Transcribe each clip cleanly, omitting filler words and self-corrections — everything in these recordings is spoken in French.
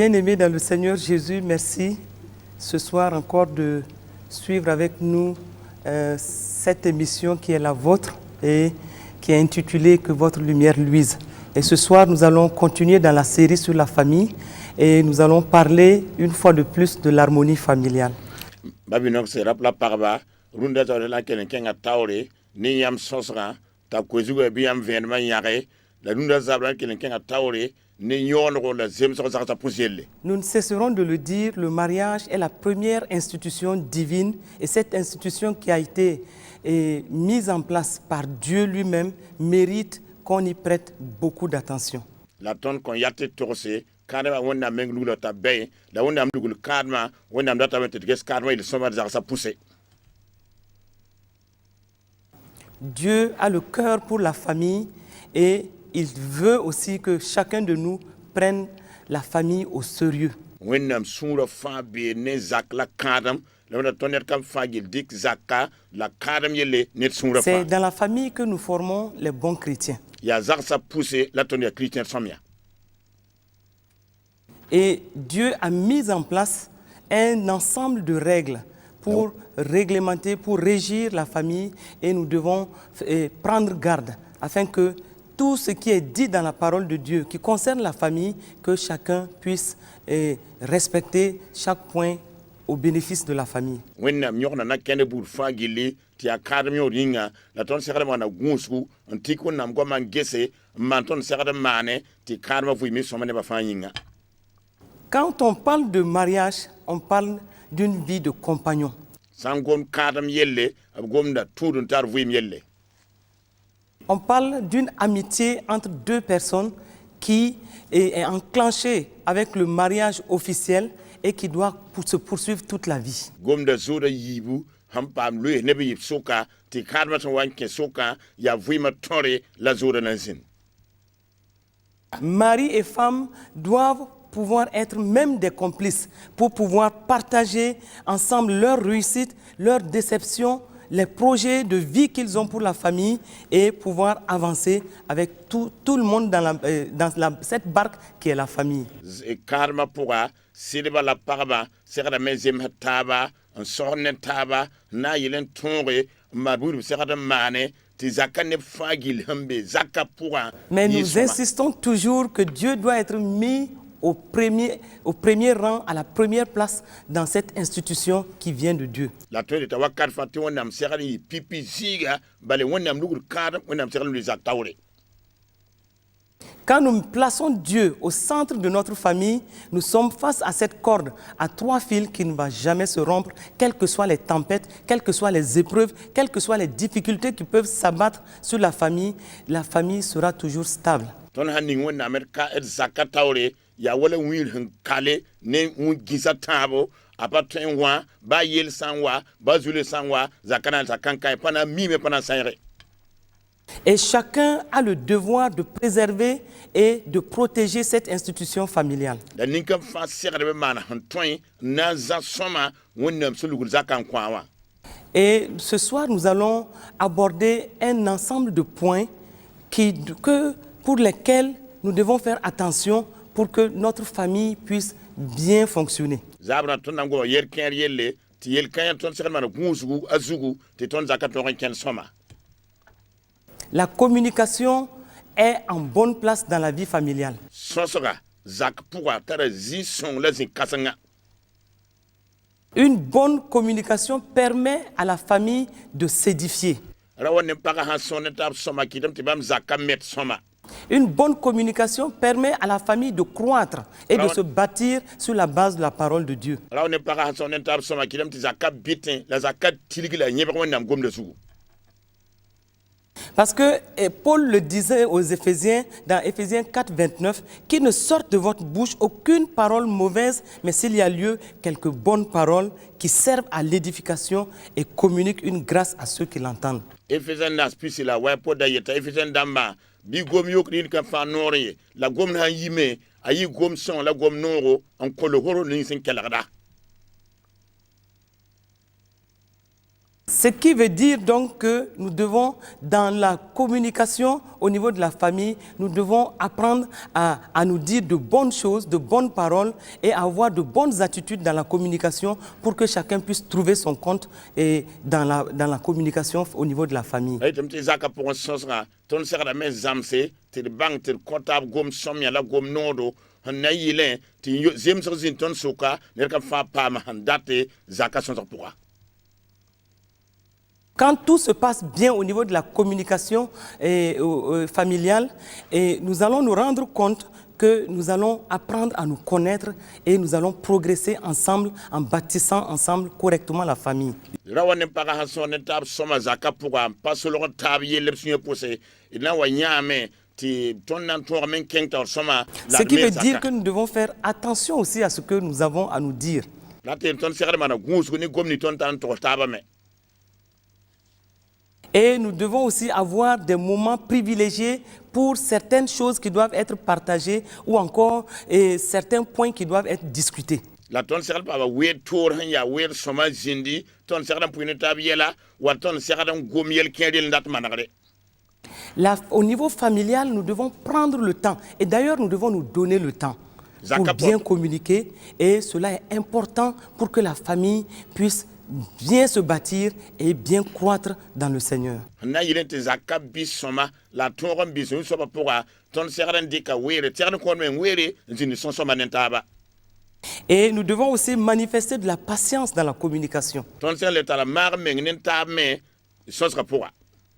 Bien-aimés dans le Seigneur Jésus, merci ce soir encore de suivre avec nous cette émission qui est la vôtre et qui est intitulée « Que votre lumière luise ». Et ce soir, nous allons continuer dans la série sur la famille et nous allons parler une fois de plus de l'harmonie familiale. Nous ne cesserons de le dire, le mariage est la première institution divine et cette institution qui a été mise en place par Dieu lui-même mérite qu'on y prête beaucoup d'attention. Dieu a le cœur pour la famille et il veut aussi que chacun de nous prenne la famille au sérieux. C'est dans la famille que nous formons les bons chrétiens. Et Dieu a mis en place un ensemble de règles pour réglementer, pour régir la famille et nous devons prendre garde afin que tout ce qui est dit dans la parole de Dieu qui concerne la famille, que chacun puisse respecter chaque point au bénéfice de la famille. Quand on parle de mariage, on parle d'une vie de compagnon. On parle d'une amitié entre deux personnes qui est enclenchée avec le mariage officiel et qui doit se poursuivre toute la vie. Mari et femme doivent pouvoir être même des complices pour pouvoir partager ensemble leur réussite, leur déception, les projets de vie qu'ils ont pour la famille et pouvoir avancer avec tout le monde dans cette barque qui est la famille. Mais nous insistons toujours que Dieu doit être mis au premier rang, à la première place dans cette institution qui vient de Dieu. Quand nous plaçons Dieu au centre de notre famille, nous sommes face à cette corde à 3 fils qui ne va jamais se rompre, quelles que soient les tempêtes, quelles que soient les épreuves, quelles que soient les difficultés qui peuvent s'abattre sur la famille sera toujours stable. Et chacun a le devoir de préserver et de protéger cette institution familiale. Et ce soir, nous allons aborder un ensemble de points pour lesquels nous devons faire attention pour que notre famille puisse bien fonctionner. La communication est en bonne place dans la vie familiale. Une bonne communication permet à la famille de s'édifier. Une bonne communication permet à la famille de croître et de se bâtir sur la base de la parole de Dieu. Parce que Paul le disait aux Éphésiens, dans Éphésiens 4, 29, qu'il ne sorte de votre bouche aucune parole mauvaise, mais s'il y a lieu, quelques bonnes paroles qui servent à l'édification et communiquent une grâce à ceux qui l'entendent. Ce qui veut dire donc que nous devons, dans la communication au niveau de la famille, nous devons apprendre à nous dire de bonnes choses, de bonnes paroles et avoir de bonnes attitudes dans la communication pour que chacun puisse trouver son compte et dans la communication au niveau de la famille. Quand tout se passe bien au niveau de la communication familiale, nous allons nous rendre compte que nous allons apprendre à nous connaître et nous allons progresser ensemble en bâtissant ensemble correctement la famille. Ce qui veut dire que nous devons faire attention aussi à ce que nous avons à nous dire. Et nous devons aussi avoir des moments privilégiés pour certaines choses qui doivent être partagées ou encore certains points qui doivent être discutés. Au niveau familial, nous devons prendre le temps. Et d'ailleurs, nous devons nous donner le temps pour bien communiquer. Et cela est important pour que la famille puisse bien se bâtir et bien croître dans le Seigneur. Et nous devons aussi manifester de la patience dans la communication.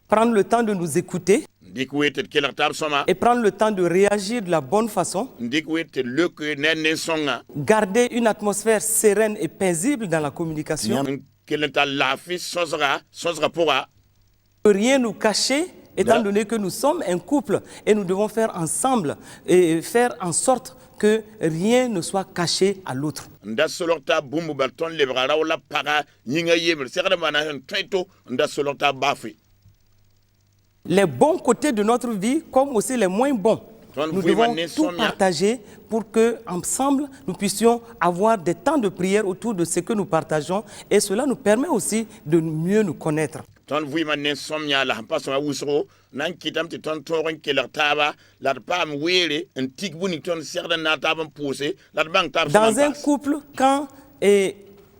Prendre le temps de nous écouter et prendre le temps de réagir de la bonne façon. Garder une atmosphère sereine et paisible dans la communication. Ne rien nous cacher, étant donné que nous sommes un couple et nous devons faire ensemble et faire en sorte que rien ne soit caché à l'autre. Les bons côtés de notre vie, comme aussi les moins bons. Nous devons tout partager pour que, ensemble, nous puissions avoir des temps de prière autour de ce que nous partageons. Et cela nous permet aussi de mieux nous connaître. Dans un couple, quand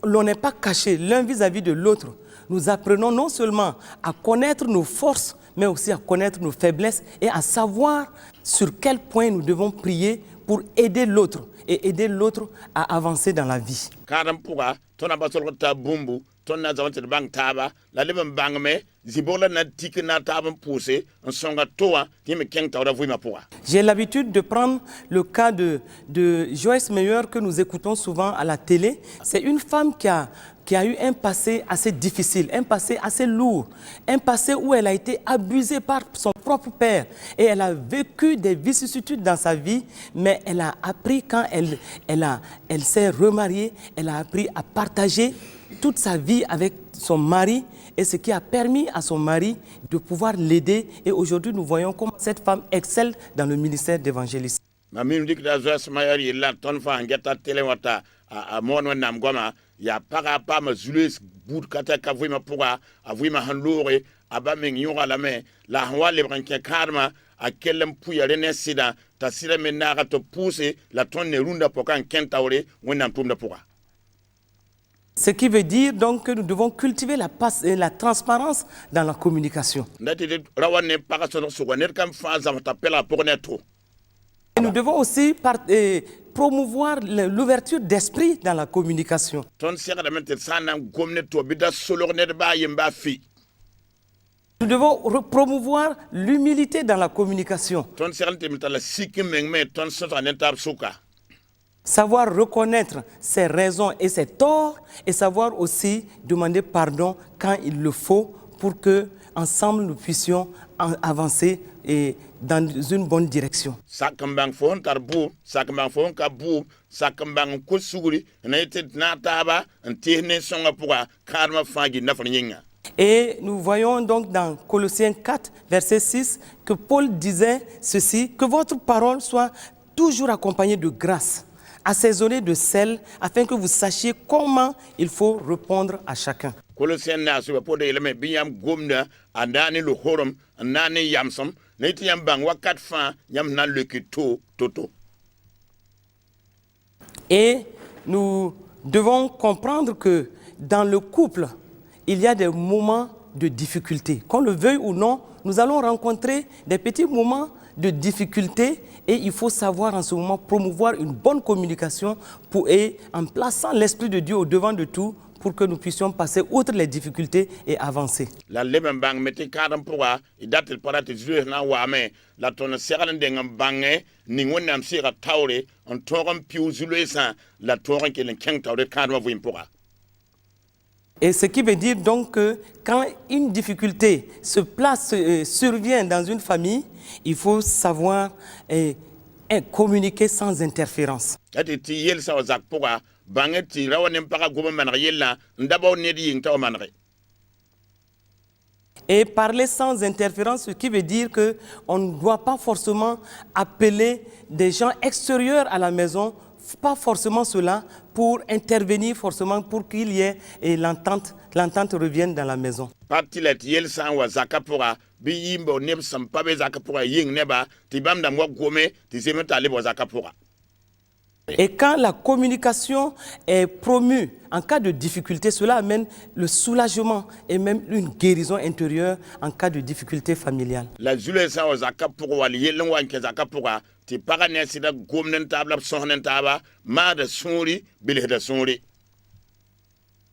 l'on n'est pas caché l'un vis-à-vis de l'autre, nous apprenons non seulement à connaître nos forces, mais aussi à connaître nos faiblesses et à savoir sur quel point nous devons prier pour aider l'autre et aider l'autre à avancer dans la vie. J'ai l'habitude de prendre le cas de Joyce Meyer que nous écoutons souvent à la télé. C'est une femme qui a eu un passé assez difficile, un passé assez lourd, un passé où elle a été abusée par son propre père et elle a vécu des vicissitudes dans sa vie, mais elle a appris quand elle s'est remariée, elle a appris à partager toute sa vie avec son mari et ce qui a permis à son mari de pouvoir l'aider. Et aujourd'hui, nous voyons comment cette femme excelle dans le ministère d'évangélisme. Ya para pa ma zules bout kata ka vui ma pura a vui ma hanlore aba men yora la me la hanwa le branke karma a kellem puya rene sida ta sira men na to pousser la tonne runda pokan kentaore wonam tumda pura. Ce qui veut dire donc que nous devons cultiver la transparence dans la communication. Et nous devons aussi promouvoir l'ouverture d'esprit dans la communication. Nous devons promouvoir l'humilité dans la communication. Savoir reconnaître ses raisons et ses torts et savoir aussi demander pardon quand il le faut pour que ensemble nous puissions avancer et dans une bonne direction. Et nous voyons donc dans Colossiens 4, verset 6, que Paul disait ceci, que votre parole soit toujours accompagnée de grâce, assaisonnée de sel, afin que vous sachiez comment il faut répondre à chacun. Colossiens na so po de eleme bi yam gomna andani lo horom andani yamsam ne ti yam bang wakat fa yam nan le kito toto. Et nous devons comprendre que dans le couple, il y a des moments de difficulté. Qu'on le veuille ou non, nous allons rencontrer des petits moments de difficulté et il faut savoir en ce moment promouvoir une bonne communication et en plaçant l'Esprit de Dieu au devant de tout pour que nous puissions passer outre les difficultés et avancer. La leben bang meti kadam pourwa idatil parati zure na wame la ton seran dengam bange ni wonnam sira tawre on toram piu zule sa la toran kelen keng tawre kadam vuim pourwa. Et ce qui veut dire donc que quand une difficulté survient dans une famille, il faut savoir communiquer sans interférence. Ati ti yel sa ozak pourwa bange ti rawanem para gobe manre yella ndabo ne di taw manre. Et parler sans interférence, ce qui veut dire qu'on ne doit pas forcément appeler des gens extérieurs à la maison, pas forcément cela, pour intervenir forcément pour qu'il y ait et l'entente revienne dans la maison. Partilet yel sa wa zakapura bi yimbo neb sam pabe zakapura ying neba ti bam da mo gome ti semeta le bo zakapura. Et quand la communication est promue en cas de difficulté, cela amène le soulagement et même une guérison intérieure en cas de difficulté familiale. La zule sa wa zakapura wali yelen wan ke zakapura ti parane sida gomnen tabla sohnen taba ma da suri bile da suri.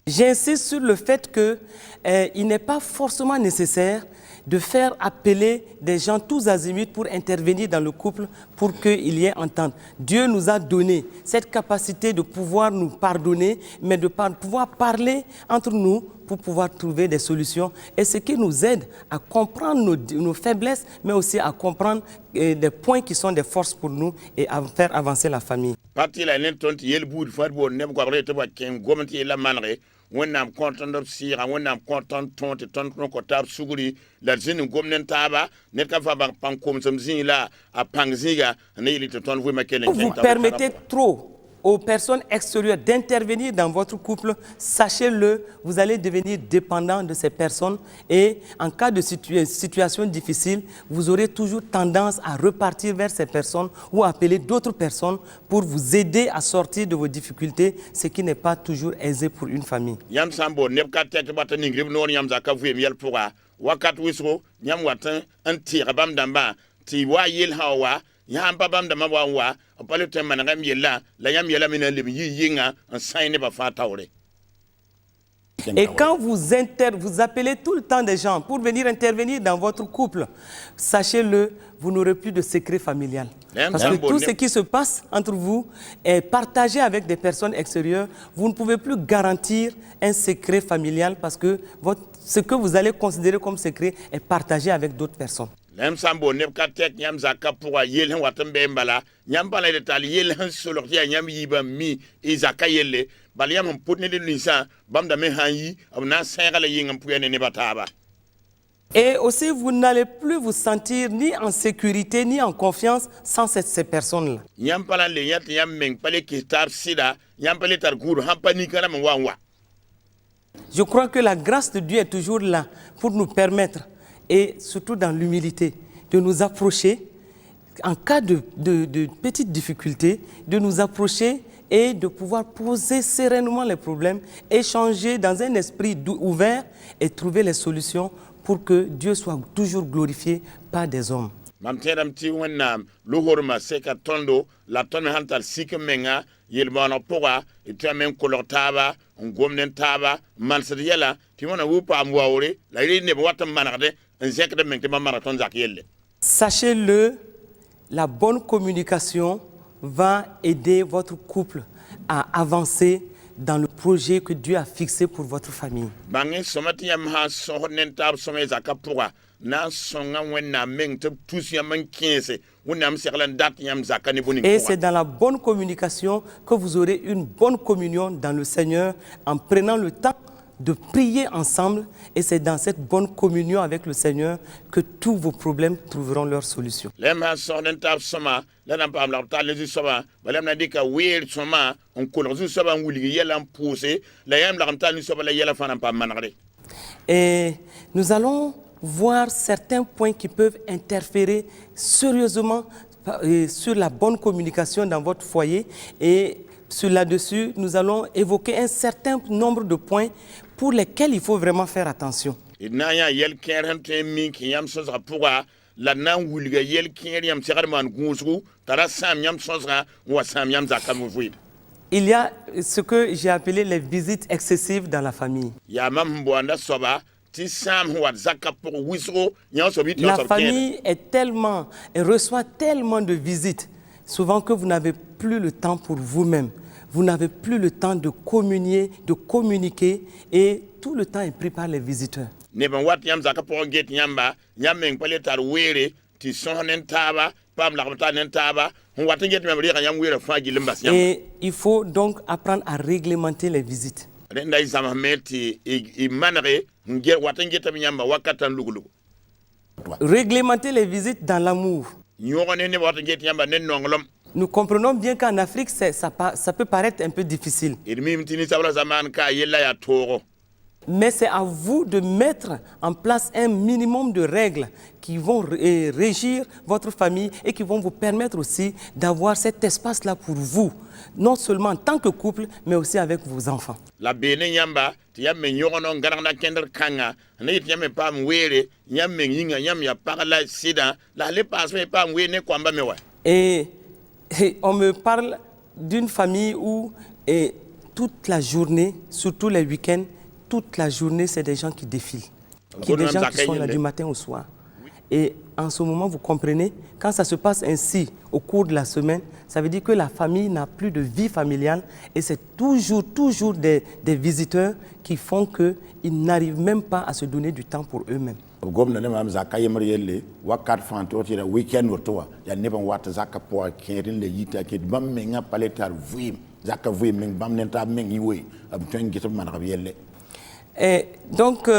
J'insiste sur le fait qu'il n'est pas forcément nécessaire de faire appeler des gens tous azimuts pour intervenir dans le couple pour qu'il y ait entente. Dieu nous a donné cette capacité de pouvoir nous pardonner, mais de pouvoir parler entre nous pour pouvoir trouver des solutions. Et ce qui nous aide à comprendre nos faiblesses, mais aussi à comprendre des points qui sont des forces pour nous et à faire avancer la famille. Parti la nentonti yel boud fadbo nem ko rete ba ken gomenti la manre wonnam konton do sira wonnam konton tonte ton ko tab suguri la zin gomnen taba net ka fa ba pankom som zin a pangziga ne yili ton vous ma ken Vous permettez trop aux personnes extérieures d'intervenir dans votre couple, sachez-le, vous allez devenir dépendant de ces personnes et en cas de situation difficile, vous aurez toujours tendance à repartir vers ces personnes ou appeler d'autres personnes pour vous aider à sortir de vos difficultés, ce qui n'est pas toujours aisé pour une famille. Yam sambo nebka tek batani grib non yam zaka vuem yel pourra wakat wisro yam watan anti rabam damba ti wa yel hawa yam babam dama wa pale tem managam yella la yam yella mina le yinga en saine ba fa tawre. Et quand vous appelez tout le temps des gens pour venir intervenir dans votre couple, sachez-le, vous n'aurez plus de secret familial. Parce que tout ce qui se passe entre vous est partagé avec des personnes extérieures. Vous ne pouvez plus garantir un secret familial parce que ce que vous allez considérer comme secret est partagé avec d'autres personnes. Lem sambo nebka tek nyam zaka pourwa yel hen watam be mbala nyam bala de tal yel hen solo ya nyam yiba mi izaka yelle bal yam putne de lisa bam da me hanyi abna sengala yingam puyene ne bataba. Et aussi, vous n'allez plus vous sentir ni en sécurité ni en confiance sans ces personnes-là. Nyam pala le yat nyam meng pale kistar sida nyam pale tar guru hampani kana mwa. Je crois que la grâce de Dieu est toujours là pour nous permettre, et surtout dans l'humilité, de nous approcher en cas de petites difficultés, de nous approcher et de pouvoir poser sereinement les problèmes, échanger dans un esprit ouvert et trouver les solutions pour que Dieu soit toujours glorifié par des hommes. Mamteram ti wonnam luhorma seka tondo la ton hantal sik menga yelbana poga itamen kolotaba ngomnen taba malsriyala ti wona wupa amwawre la yene bo watam manade en zekde mengte marathon zak yelle. Sachez-le, la bonne communication va aider votre couple à avancer dans le projet que Dieu a fixé pour votre famille. Bangé somati yam ha sohnen tab somé zakapoga na songa wenna mengte tous yam 15 wonnam serlan dat yam zakani boni. Et c'est dans la bonne communication que vous aurez une bonne communion dans le Seigneur en prenant le temps de prier ensemble et c'est dans cette bonne communion avec le Seigneur que tous vos problèmes trouveront leur solution. lem han sonen tab sama la nan pam la ta le soba balem na dika wer soma on ko lo soba wuli yelam poussé la yam la ta ni soba la yela fana pam manare. Et nous allons voir certains points qui peuvent interférer sérieusement sur la bonne communication dans votre foyer. Et sur là-dessus, nous allons évoquer un certain nombre de points pour lesquels il faut vraiment faire attention. Inaya yel keren te mi ki yam so pour la nan wulga yel keren yam segar man gusru tara sam yam so wa sam yam zakam vuid. Il y a ce que j'ai appelé les visites excessives dans la famille. Ya mam boanda soba ti sam wa zakap pour wisro yan so bit La famille est tellement, elle reçoit tellement de visites, souvent que vous n'avez plus le temps pour vous-même. Vous n'avez plus le temps de communier, de communiquer et tout le temps est pris par les visiteurs. Ne ban wat yam zakap pour get yamba yam men pale tar were ti sonen taba pam la ta nen taba on wat get mem ri yam were fa gi limbas yam. Et il faut donc apprendre à réglementer les visites. Renda izama meti I manare ngir wat get yamba wakatan lugulu. Réglementer les visites dans l'amour. Nyone ne wat get yamba nen nonglom. Nous comprenons bien qu'en Afrique, ça peut paraître un peu difficile. Mais c'est à vous de mettre en place un minimum de règles qui vont régir votre famille et qui vont vous permettre aussi d'avoir cet espace-là pour vous, non seulement en tant que couple, mais aussi avec vos enfants. La et on me parle d'une famille où toute la journée, surtout les week-ends, toute la journée, c'est des gens qui défilent. Des gens qui sont là du matin au soir. Et en ce moment, vous comprenez, quand ça se passe ainsi au cours de la semaine, ça veut dire que la famille n'a plus de vie familiale et c'est toujours des visiteurs qui font qu'ils n'arrivent même pas à se donner du temps pour eux-mêmes. Gomna ne mam zaka yemre yelle wakat fanto tira weekend wotowa ya ne ban wat zaka po kerin le yita ke bam me nga paletar vuim zaka vuim men bam nenta men yiwe ab ton gitam man rab yelle. Et donc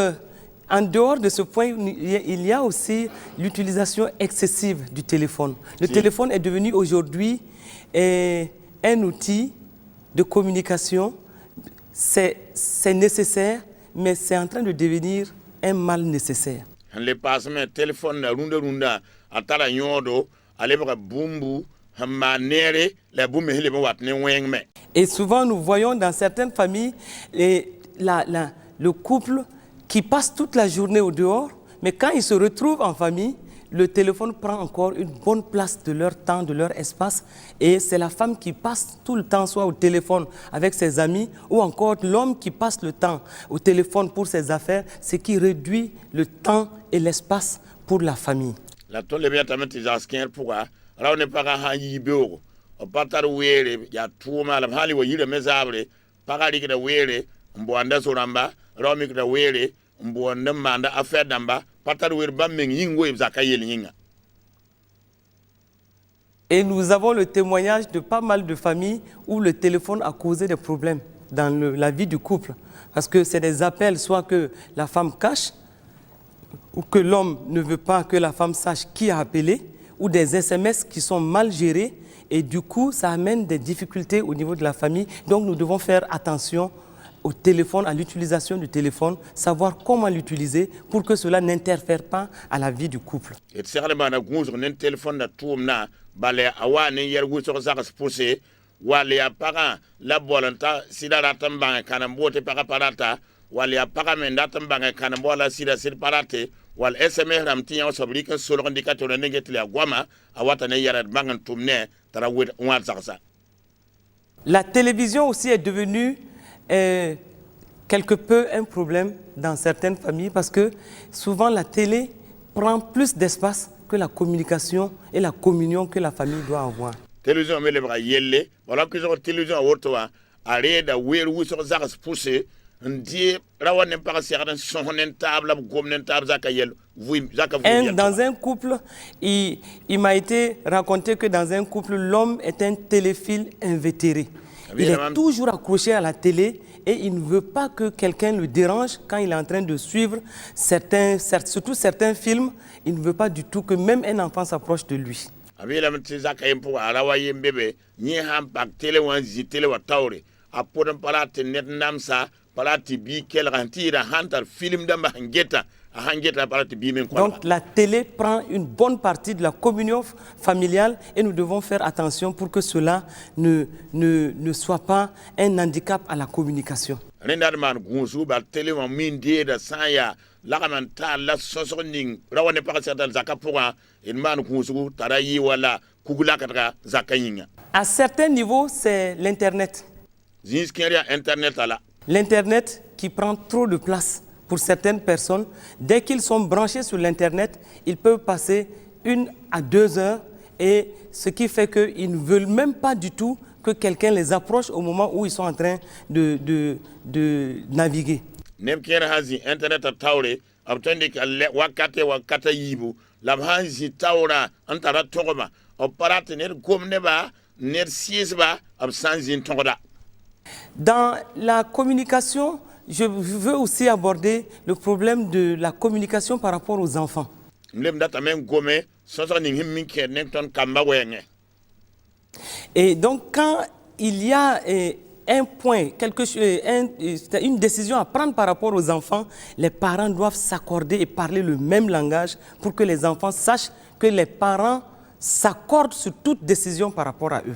en dehors de ce point, il y a aussi l'utilisation excessive du téléphone. Le téléphone est devenu aujourd'hui un outil de communication. C'est nécessaire, mais c'est en train de devenir un mal nécessaire. Le passement téléphone runda atala nyodo alebra bumbu manere la bume hele wat ne wengme. Et souvent nous voyons dans certaines familles le couple qui passe toute la journée au dehors, mais quand ils se retrouvent en famille, le téléphone prend encore une bonne place de leur temps, de leur espace, et c'est la femme qui passe tout le temps soit au téléphone avec ses amis, ou encore l'homme qui passe le temps au téléphone pour ses affaires, ce qui réduit le temps et l'espace pour la famille. La tolle bien tamati jaskin pourquoi raw ne para ha yibewo o patar were ya tuuma la hali wo yire mezabre para ri da were mbo anda soramba raw mi da were mbo ndamba affaire damba. Et nous avons le témoignage de pas mal de familles où le téléphone a causé des problèmes dans la vie du couple. Parce que c'est des appels, soit que la femme cache, ou que l'homme ne veut pas que la femme sache qui a appelé, ou des SMS qui sont mal gérés. Et du coup, ça amène des difficultés au niveau de la famille. Donc nous devons faire attention au téléphone, à l'utilisation du téléphone, savoir comment l'utiliser pour que cela n'interfère pas à la vie du couple. Et c'est vraiment un téléphone de tout na balé awane yer gusor zakas poussé wale ya para la bolanta sida ratamba kanambote para parata wale ya para menda tamba kanambola sida sir parate wal SMS ramti ya sobrika solo indicateur negetle agwama awata ne yer bangan tumne tara wet wan zakasa. La télévision aussi est devenue quelque peu un problème dans certaines familles parce que souvent la télé prend plus d'espace que la communication et la communion que la famille doit avoir. Télévision me le bras yelle voilà que sur télévision wortoa areda wer wuso zakas pousser ndi rawane pas certain sonen table gomnen table zakayel dans un couple il m'a été raconté que dans un couple l'homme est un téléphile invétéré. Il est toujours accroché à la télé et il ne veut pas que quelqu'un le dérange quand il est en train de suivre surtout certains films. Il ne veut pas du tout que même un enfant s'approche de lui. Donc la télé prend une bonne partie de la communion familiale et nous devons faire attention pour que cela ne soit pas un handicap à la communication. À certains niveaux, c'est l'Internet. L'Internet qui prend trop de place pour certaines personnes. Dès qu'ils sont branchés sur l'Internet, ils peuvent passer 1 à 2 heures, et ce qui fait qu'ils ne veulent même pas du tout que quelqu'un les approche au moment où ils sont en train de naviguer. Dans la communication, je veux aussi aborder le problème de la communication par rapport aux enfants. Et donc, quand il y a un point, une décision à prendre par rapport aux enfants, les parents doivent s'accorder et parler le même langage pour que les enfants sachent que les parents s'accordent sur toute décision par rapport à eux.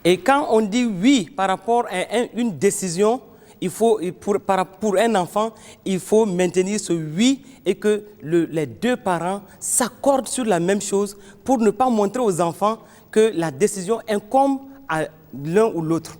Et quand on dit oui par rapport à une décision, pour un enfant, il faut maintenir ce oui et que les deux parents s'accordent sur la même chose pour ne pas montrer aux enfants que la décision incombe à l'un ou l'autre.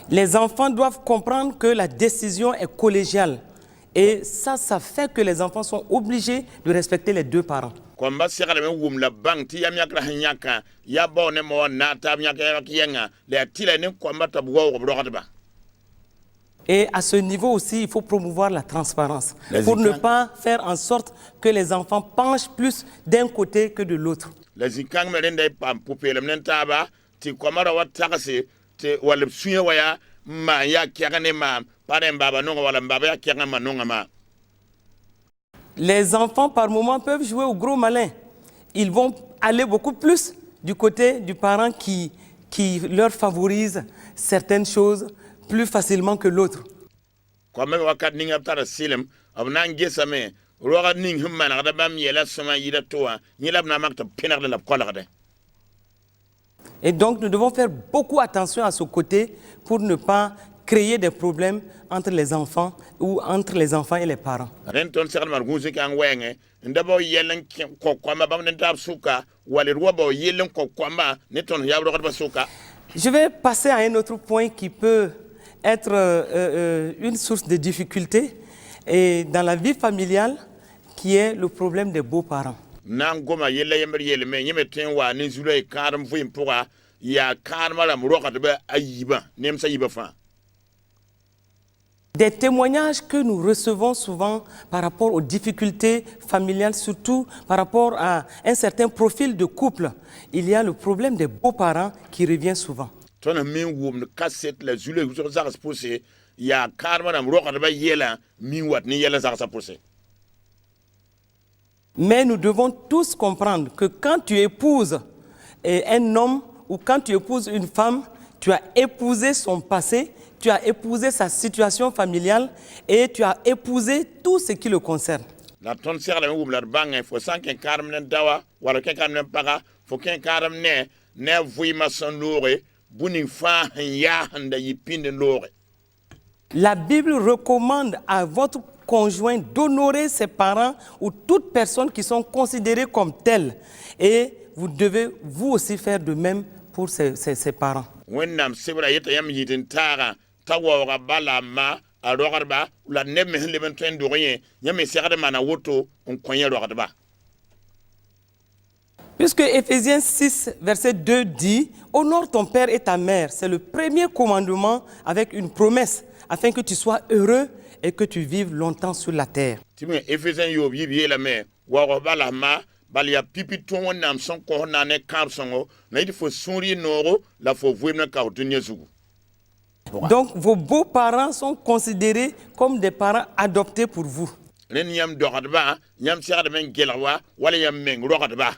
Les enfants doivent comprendre que la décision est collégiale. Et ça fait que les enfants sont obligés de respecter les deux parents. Et à ce niveau aussi, il faut promouvoir la transparence pour ne pas faire en sorte que les enfants penchent plus d'un côté que de l'autre. Les enfants, par moments, peuvent jouer au gros malin. Ils vont aller beaucoup plus du côté du parent qui leur favorise certaines choses plus facilement que l'autre. Et donc, nous devons faire beaucoup attention à ce côté pour ne pas créer des problèmes entre les enfants ou entre les enfants et les parents. Je vais passer à un autre point qui peut être une source de difficulté et dans la vie familiale, qui est le problème des beaux-parents. Des témoignages que nous recevons souvent par rapport aux difficultés familiales, surtout par rapport à un certain profil de couple, il y a le problème des beaux-parents qui revient souvent. Mais nous devons tous comprendre que quand tu épouses un homme ou quand tu épouses une femme, tu as épousé son passé, tu as épousé sa situation familiale et tu as épousé tout ce qui le concerne. La Bible recommande à votre conjoint d'honorer ses parents ou toutes personnes qui sont considérées comme telles. Et vous devez vous aussi faire de même pour ses parents. a rogarba la neb me le ben tren dorien nyame segade mana woto on konya rogarba. Puisque Éphésiens 6, verset 2 dit « Honore ton père et ta mère », c'est le premier commandement avec une promesse, afin que tu sois heureux et que tu vives longtemps sur la terre. Timi Éphésiens yo bibi la me wa bala ma balia pipi ton nam son ko na ne kam songo na il faut sourire noro la faut voir na ka dunya zugu. Donc vos beaux-parents sont considérés comme des parents adoptés pour vous. Len yam dogadba yam segade men gelwa wala yam men rogadba.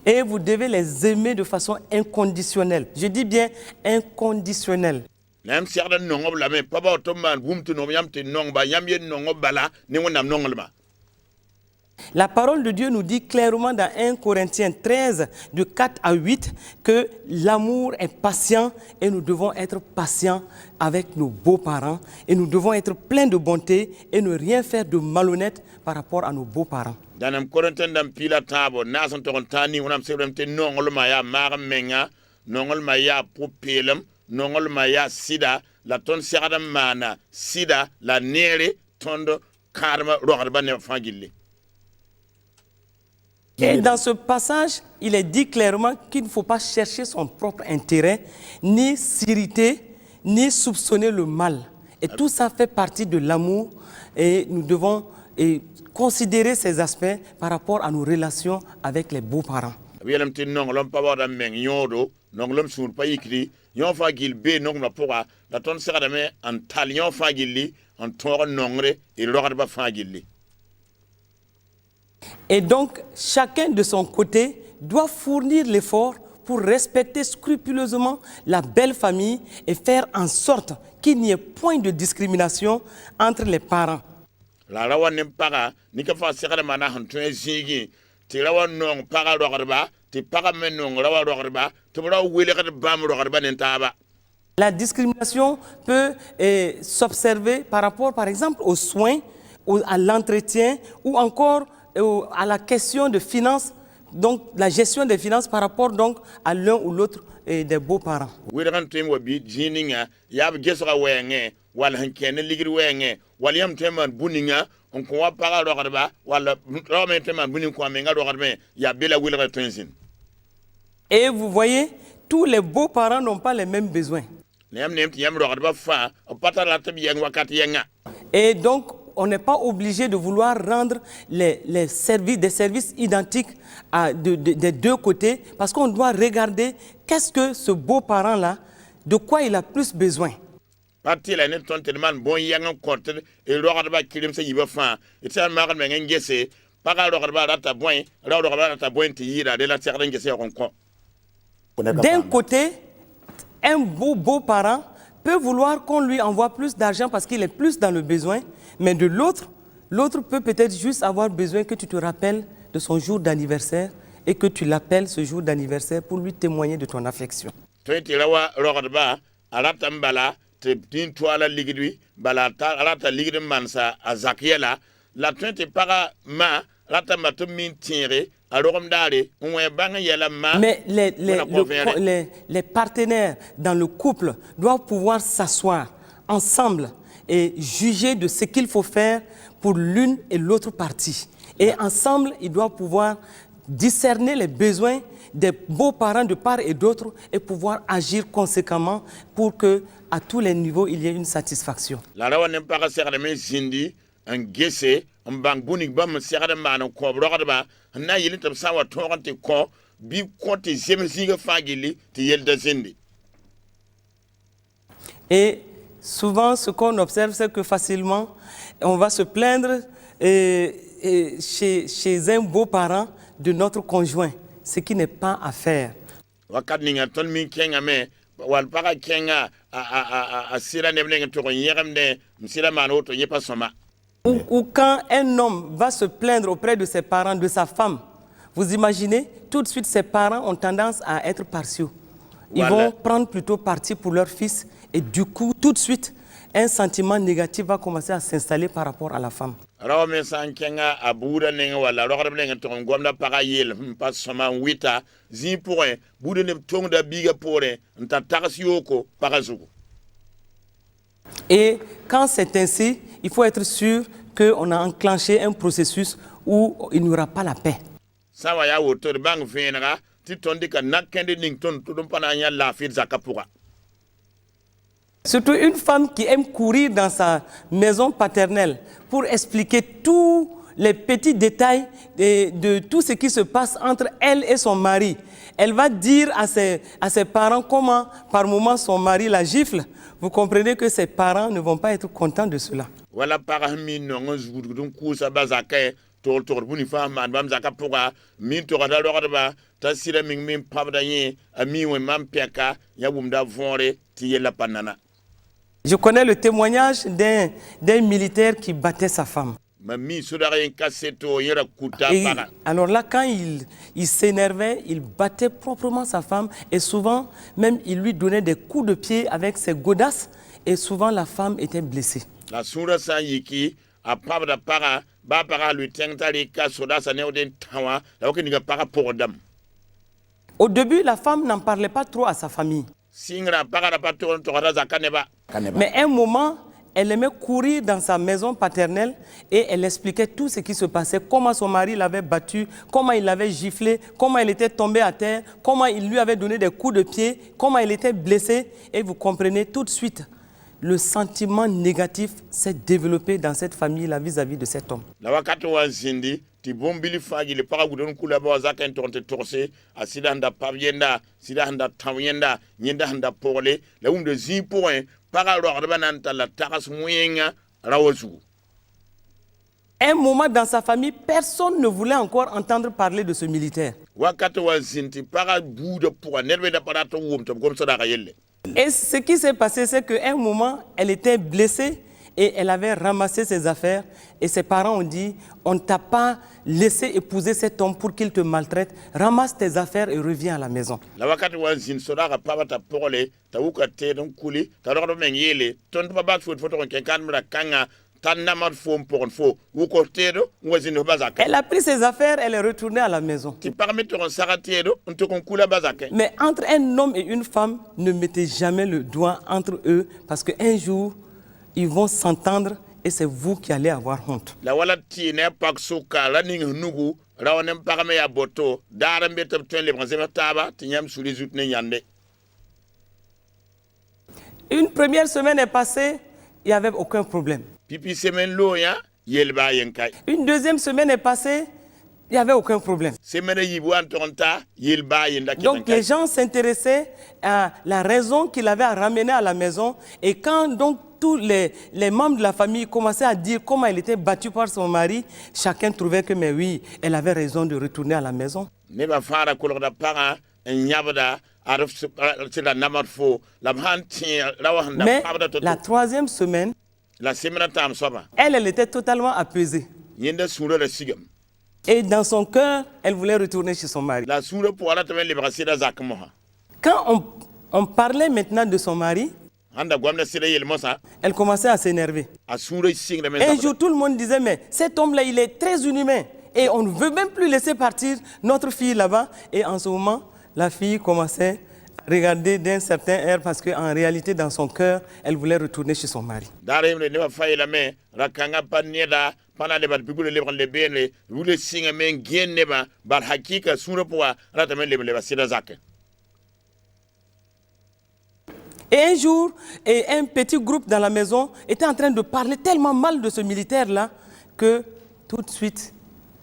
Et vous devez les aimer de façon inconditionnelle. Je dis bien inconditionnelle. Nam segade nongo la me papa to man bumtu no yam te nongba yam yen nongo bala ne wonam nongolma. La parole de Dieu nous dit clairement dans 1 Corinthiens 13, de 4 à 8, que l'amour est patient et nous devons être patients avec nos beaux-parents et nous devons être pleins de bonté et ne rien faire de malhonnête par rapport à nos beaux-parents. Danam Corinthiens dam pila tabo nasan to tani wonam sebrem te nongol ma ya mar menga nongol ma ya popelem nongol ma ya sida la ton segade mana sida la nere tondo karma rogadba ne fangille. Et dans ce passage, il est dit clairement qu'il ne faut pas chercher son propre intérêt, ni s'irriter, ni soupçonner le mal. Et tout ça fait partie de l'amour et nous devons considérer ces aspects par rapport à nos relations avec les beaux-parents. Wielem tin nongolom pa wada meng yodo nongolom sur pa yikri yon fa gilbe nongla pora la ton segade me en talion fa gilli en tor nongre et rogadba fa gilli. Et donc, chacun de son côté doit fournir l'effort pour respecter scrupuleusement la belle famille et faire en sorte qu'il n'y ait point de discrimination entre les parents. La rawa nem paga ni ka fa segade mana hantun zigi ti rawa nong paga rogadba ti paga men nong rawa rogadba to rawa wele kad bam rogadba nentaba. La discrimination peut s'observer par rapport, par exemple, aux soins, à l'entretien ou encore à la question de finances, donc la gestion des finances par rapport donc à l'un ou l'autre des beaux-parents. Et vous voyez, tous les beaux-parents n'ont pas les mêmes besoins. Et donc, on n'est pas obligé de vouloir rendre des services identiques des deux côtés, parce qu'on doit regarder qu'est-ce que ce beau-parent-là, de quoi il a plus besoin. D'un côté, un beau-parent peut vouloir qu'on lui envoie plus d'argent parce qu'il est plus dans le besoin, mais de l'autre peut peut-être juste avoir besoin que tu te rappelles de son jour d'anniversaire et que tu l'appelles ce jour d'anniversaire pour lui témoigner de ton affection. Mais les partenaires dans le couple doivent pouvoir s'asseoir ensemble et juger de ce qu'il faut faire pour l'une et l'autre partie. Et ensemble, ils doivent pouvoir discerner les besoins des beaux-parents de part et d'autre et pouvoir agir conséquemment pour que à tous les niveaux, il y ait une satisfaction. Et souvent, ce qu'on observe, c'est que facilement, on va se plaindre chez un beau-parent de notre conjoint, ce qui n'est pas à faire. Ou quand un homme va se plaindre auprès de ses parents, de sa femme, vous imaginez, tout de suite, ses parents ont tendance à être partiaux. Ils vont prendre plutôt parti pour leur fils et du coup, tout de suite, un sentiment négatif va commencer à s'installer par rapport à la femme. Et quand c'est ainsi, il faut être sûr qu'on a enclenché un processus où il n'y aura pas la paix. Sawa ya woto de bang venera ti tondi ka nakende ning ton tudum pananya la fi zakapura. Surtout une femme qui aime courir dans sa maison paternelle pour expliquer tous les petits détails de tout ce qui se passe entre elle et son mari. Elle va dire à ses parents comment par moment son mari la gifle. Vous comprenez que ses parents ne vont pas être contents de cela. Voilà parmi non zgudum kusa bazake tol buni fama bam zakapura min to kada lorba ta sira min pabda yin ami we mam peka ya bumda vonre ti yela panana. Je connais le témoignage d'un militaire qui battait sa femme. Et alors là, quand il s'énervait, il battait proprement sa femme et souvent, même il lui donnait des coups de pied avec ses godasses et souvent la femme était blessée. Au début, la femme n'en parlait pas trop à sa famille. Mais à un moment, elle aimait courir dans sa maison paternelle et elle expliquait tout ce qui se passait, comment son mari l'avait battu, comment il l'avait giflé, comment il était tombé à terre, comment il lui avait donné des coups de pied, comment il était blessé. Et vous comprenez tout de suite, le sentiment négatif s'est développé dans cette famille-là vis-à-vis de cet homme. Ti bombili faji le para gudon kula ba zaka entonte torse asida handa pavienda sida handa tawyenda nyenda handa porle la de zi point para ro bananta la taras muyenga rawosu. Un moment dans sa famille, personne ne voulait encore entendre parler de ce militaire. Et ce qui s'est passé, c'est qu'à un moment, elle était blessée et elle avait ramassé ses affaires et ses parents ont dit, on ne t'a pas laissé épouser cet homme pour qu'il te maltraite, ramasse tes affaires et reviens à la maison. Elle a pris ses affaires, elle est retournée à la maison. Mais entre un homme et une femme, ne mettez jamais le doigt entre eux parce qu'un jour, ils vont s'entendre et c'est vous qui allez avoir honte. Une première semaine est passée, il n'y avait aucun problème. Une deuxième semaine est passée, il n'y avait aucun problème. Donc les gens s'intéressaient à la raison qu'il avait à ramener à la maison. Et quand donc tous les membres de la famille commençaient à dire comment elle était battue par son mari, chacun trouvait que mais oui, elle avait raison de retourner à la maison. Mais la troisième semaine, elle était totalement apaisée. Et dans son cœur, elle voulait retourner chez son mari. Quand on parlait maintenant de son mari, elle commençait à s'énerver. Un jour, tout le monde disait, mais cet homme-là, il est très inhumain. Et on ne veut même plus laisser partir notre fille là-bas. Et en ce moment, la fille commençait à regarder d'un certain air parce qu'en réalité, dans son cœur, elle voulait retourner chez son mari. Et un jour, un petit groupe dans la maison était en train de parler tellement mal de ce militaire-là que tout de suite,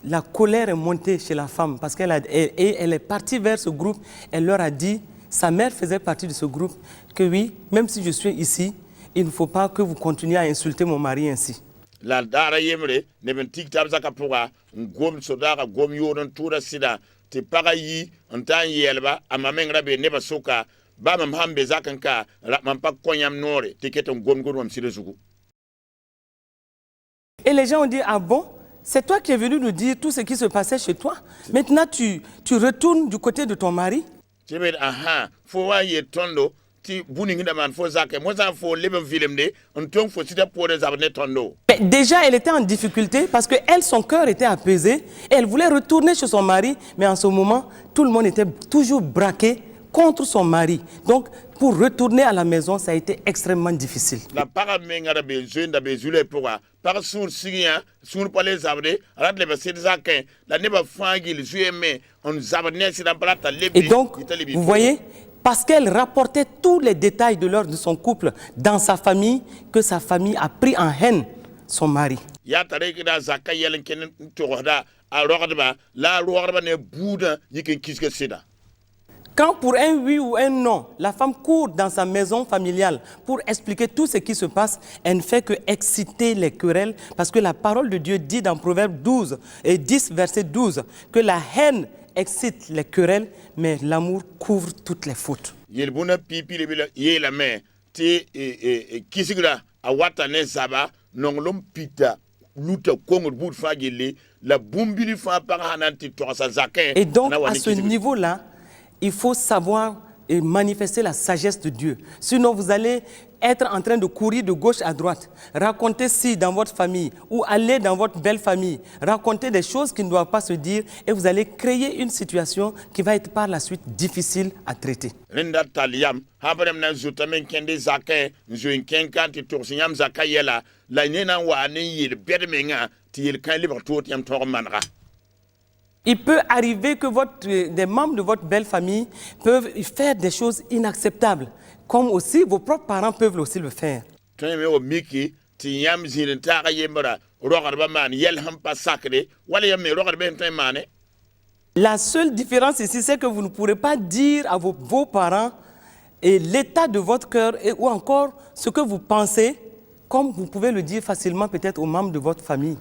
la colère est montée chez la femme parce qu'elle est partie vers ce groupe. Elle leur a dit, sa mère faisait partie de ce groupe, que oui, même si je suis ici, il ne faut pas que vous continuiez à insulter mon mari ainsi. La dara yemre ne ben tiktab zakapura ngom sodara gom yoron tura sida te parayi ontan yelba amamengra be neba soka ba mam hambe zakanka mam pa konyam nore tiketon gom gom sida zugu. Et les gens ont dit, ah bon, c'est toi qui es venu nous dire tout ce qui se passait chez toi. Maintenant tu retournes du côté de ton mari. Aha, faut y tondo. Déjà, elle était en difficulté parce que elle, son cœur était apaisé et elle voulait retourner chez son mari. Mais en ce moment, tout le monde était toujours braqué contre son mari. Donc, pour retourner à la maison, ça a été extrêmement difficile. La para menga da besoin da bezule pourra par sur sigia sur pas les abrés rat le basid zaken la neba fangi le jueme on zabne si dans plata lebi. Et donc, vous voyez, parce qu'elle rapportait tous les détails de son couple dans sa famille, que sa famille a pris en haine son mari. Ya tare ki da zakay yelen ken toxda a roxdba la roxdba ne bouda yikin kiske sida. Quand pour un oui ou un non, la femme court dans sa maison familiale pour expliquer tout ce qui se passe, elle ne fait que exciter les querelles, parce que la parole de Dieu dit dans Proverbe 12 et 10, verset 12, que la haine excite les querelles, mais l'amour couvre toutes les fautes. Yelbuna pipi le yela me ti kisigra a wata ne zaba nonglom pita luta kongor bout fa gele la bumbili fa par hananti to sa zakin. Et donc à ce niveau-là, il faut savoir et manifester la sagesse de Dieu. Sinon, vous allez être en train de courir de gauche à droite, raconter ci dans votre famille ou aller dans votre belle famille, raconter des choses qui ne doivent pas se dire, et vous allez créer une situation qui va être par la suite difficile à traiter. Rinda taliam habrem na zutamen kende zakin njoin kenkanti torsinyam zakayela la nena wa ne yel bedmenga ti yel kan libre tout yam tormanra. Il peut arriver que des membres de votre belle famille peuvent faire des choses inacceptables, comme aussi vos propres parents peuvent aussi le faire. La seule différence ici, c'est que vous ne pourrez pas dire à vos parents et l'état de votre cœur ou encore ce que vous pensez, comme vous pouvez le dire facilement peut-être aux membres de votre famille.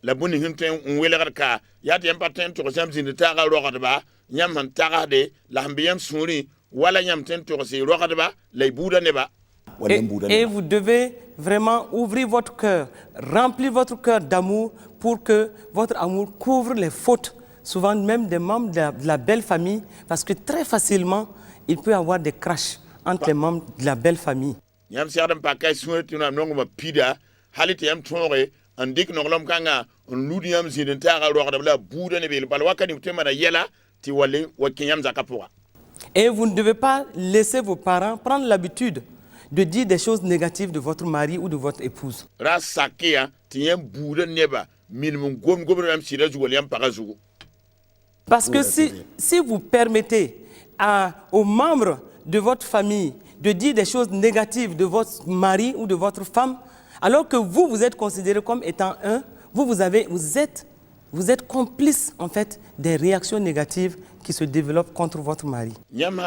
La bonne hinten welerka ya de empaten to jam zin taga rogadba nyam han taga de la ambiyam suri wala nyam ten to se rogadba lay bouda neba. Et vous devez vraiment ouvrir votre cœur, remplir votre cœur d'amour pour que votre amour couvre les fautes, souvent même des membres de la belle famille, parce que très facilement, il peut y avoir des crashs entre les membres de la belle famille. Yam siadam pakay suri tuna nongoma pida halite yam tore andik nonglam kanga on ludiam zin taga rogadba bouda nebe balwaka ni tema na yela ti wale wakinyam zakapura. Et vous ne devez pas laisser vos parents prendre l'habitude de dire des choses négatives de votre mari ou de votre épouse. Parce que si vous permettez aux membres de votre famille de dire des choses négatives de votre mari ou de votre femme, alors que vous êtes considéré comme étant un, vous êtes complice en fait des réactions négatives qui se développent contre votre mari. Yam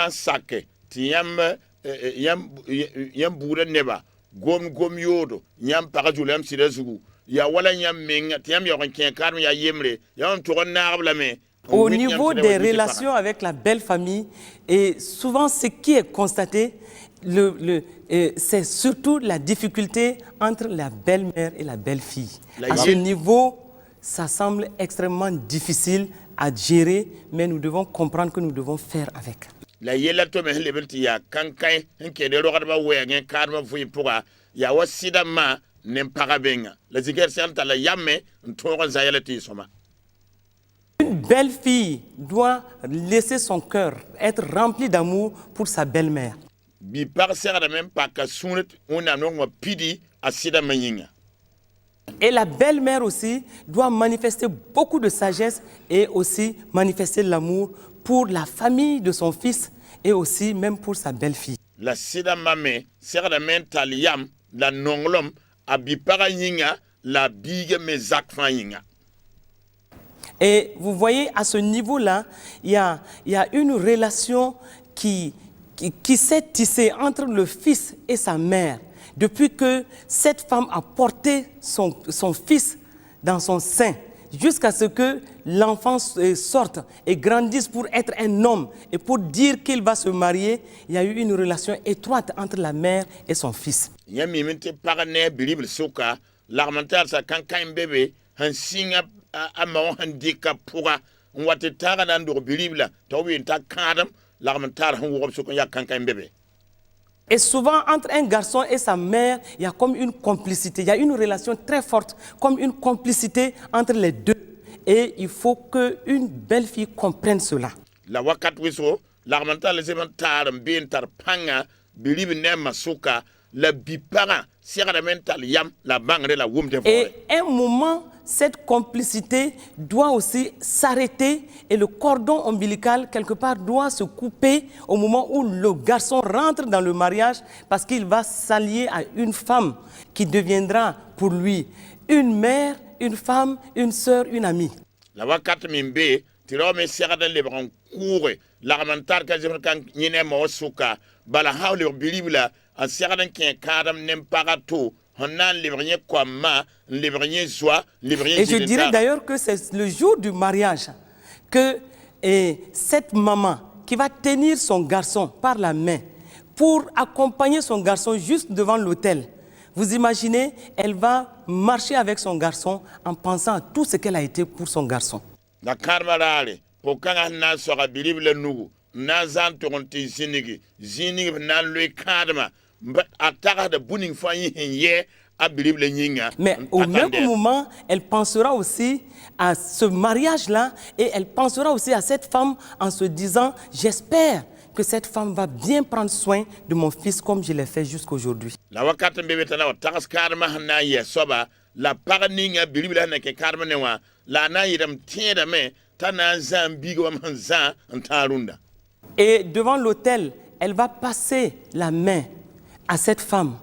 bura neba gom yodo yam parajulam sirezugu ya wala yam menga tiam yoran ken karm ya yemre yam to narbla me. Au niveau des relations avec la belle famille, et souvent ce qui est constaté, c'est surtout la difficulté entre la belle-mère et la belle-fille. À ce niveau, ça semble extrêmement difficile à gérer, mais nous devons comprendre que nous devons faire avec. La yela to me lebelti ya kankai nke de rogadba wengen karma fu pour ya wasida ma nem parabenga la ziger santa la yamme ntoron zayelati soma. Une belle fille doit laisser son cœur être rempli d'amour pour sa belle-mère. Bi par sera même pas ka sunet on a non pidi asida manyinga. Et la belle-mère aussi doit manifester beaucoup de sagesse et aussi manifester l'amour pour la famille de son fils et aussi même pour sa belle-fille. La sida mame sera mental yam la nonglom abipara yinga la bigue mezak fanyinga. Et vous voyez, à ce niveau-là, il y a une relation qui s'est tissée entre le fils et sa mère. Depuis que cette femme a porté son fils dans son sein, jusqu'à ce que l'enfant sorte et grandisse pour être un homme et pour dire qu'il va se marier, il y a eu une relation étroite entre la mère et son fils. Et souvent, entre un garçon et sa mère, il y a comme une complicité. Il y a une relation très forte, comme une complicité entre les deux. Et il faut qu'une belle fille comprenne cela. La wakat wiso la manta le zeman tar mbin tar panga bilib ne masuka la bipara sira mental yam la bangre la wumte Et un moment, cette complicité doit aussi s'arrêter et le cordon ombilical, quelque part, doit se couper au moment où le garçon rentre dans le mariage parce qu'il va s'allier à une femme qui deviendra pour lui une mère, une femme, une sœur, une amie. la wakat mimbe tiro me sira dan le bran coure la mantar ka zeman kan nyine mo suka bala hawle bilibla a sira dan ken kadam nem parato honan libranye kwama libranye joie libranye. Et je dirais d'ailleurs que c'est le jour du mariage que cette maman qui va tenir son garçon par la main pour accompagner son garçon juste devant l'autel. Vous imaginez, elle va marcher avec son garçon en pensant à tout ce qu'elle a été pour son garçon. La karmarale pour quand na sera bilible nous na zan toronti zinigi na lui kadma ataka de buning fanyi ye a bilible nyinga. Mais au même moment, elle pensera aussi à ce mariage-là et elle pensera aussi à cette femme en se disant, j'espère que cette femme va bien prendre soin de mon fils comme je l'ai fait jusqu'aujourd'hui. La wakata mbebe tana takas karma na ye soba la paraninga bilible na ke karma newa la na yidam tienda me tana zambigo manza antarunda. Et devant l'autel, elle va passer la main à cette femme.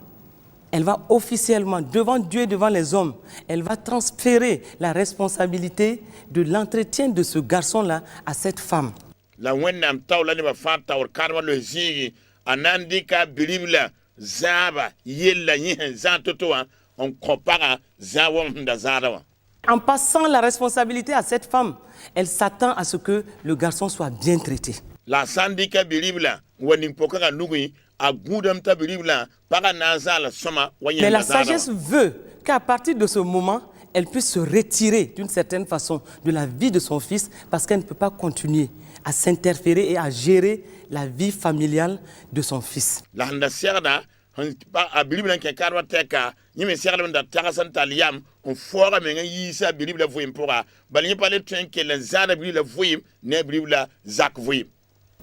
Elle va officiellement, devant Dieu et devant les hommes, elle va transférer la responsabilité de l'entretien de ce garçon-là à cette femme. La wennam tawla ne ba fata or karma le zigi anandika bilibla zaba yella yin zantotoa on compara zawon da zarawa. En passant la responsabilité à cette femme, elle s'attend à ce que le garçon soit bien traité. La sandika bilibla woni pokaga nugui a gudam ta bilibla para nazala soma wayen. Mais la sagesse veut qu'à partir de ce moment, elle puisse se retirer d'une certaine façon de la vie de son fils parce qu'elle ne peut pas continuer à s'interférer et à gérer la vie familiale de son fils. La handa serda a bilibla ke karwa teka nyime serda nda takasanta liam on fora menga yisa bilibla voyim pora balni pale twenke la zada bilibla voyim ne bilibla zak voyim.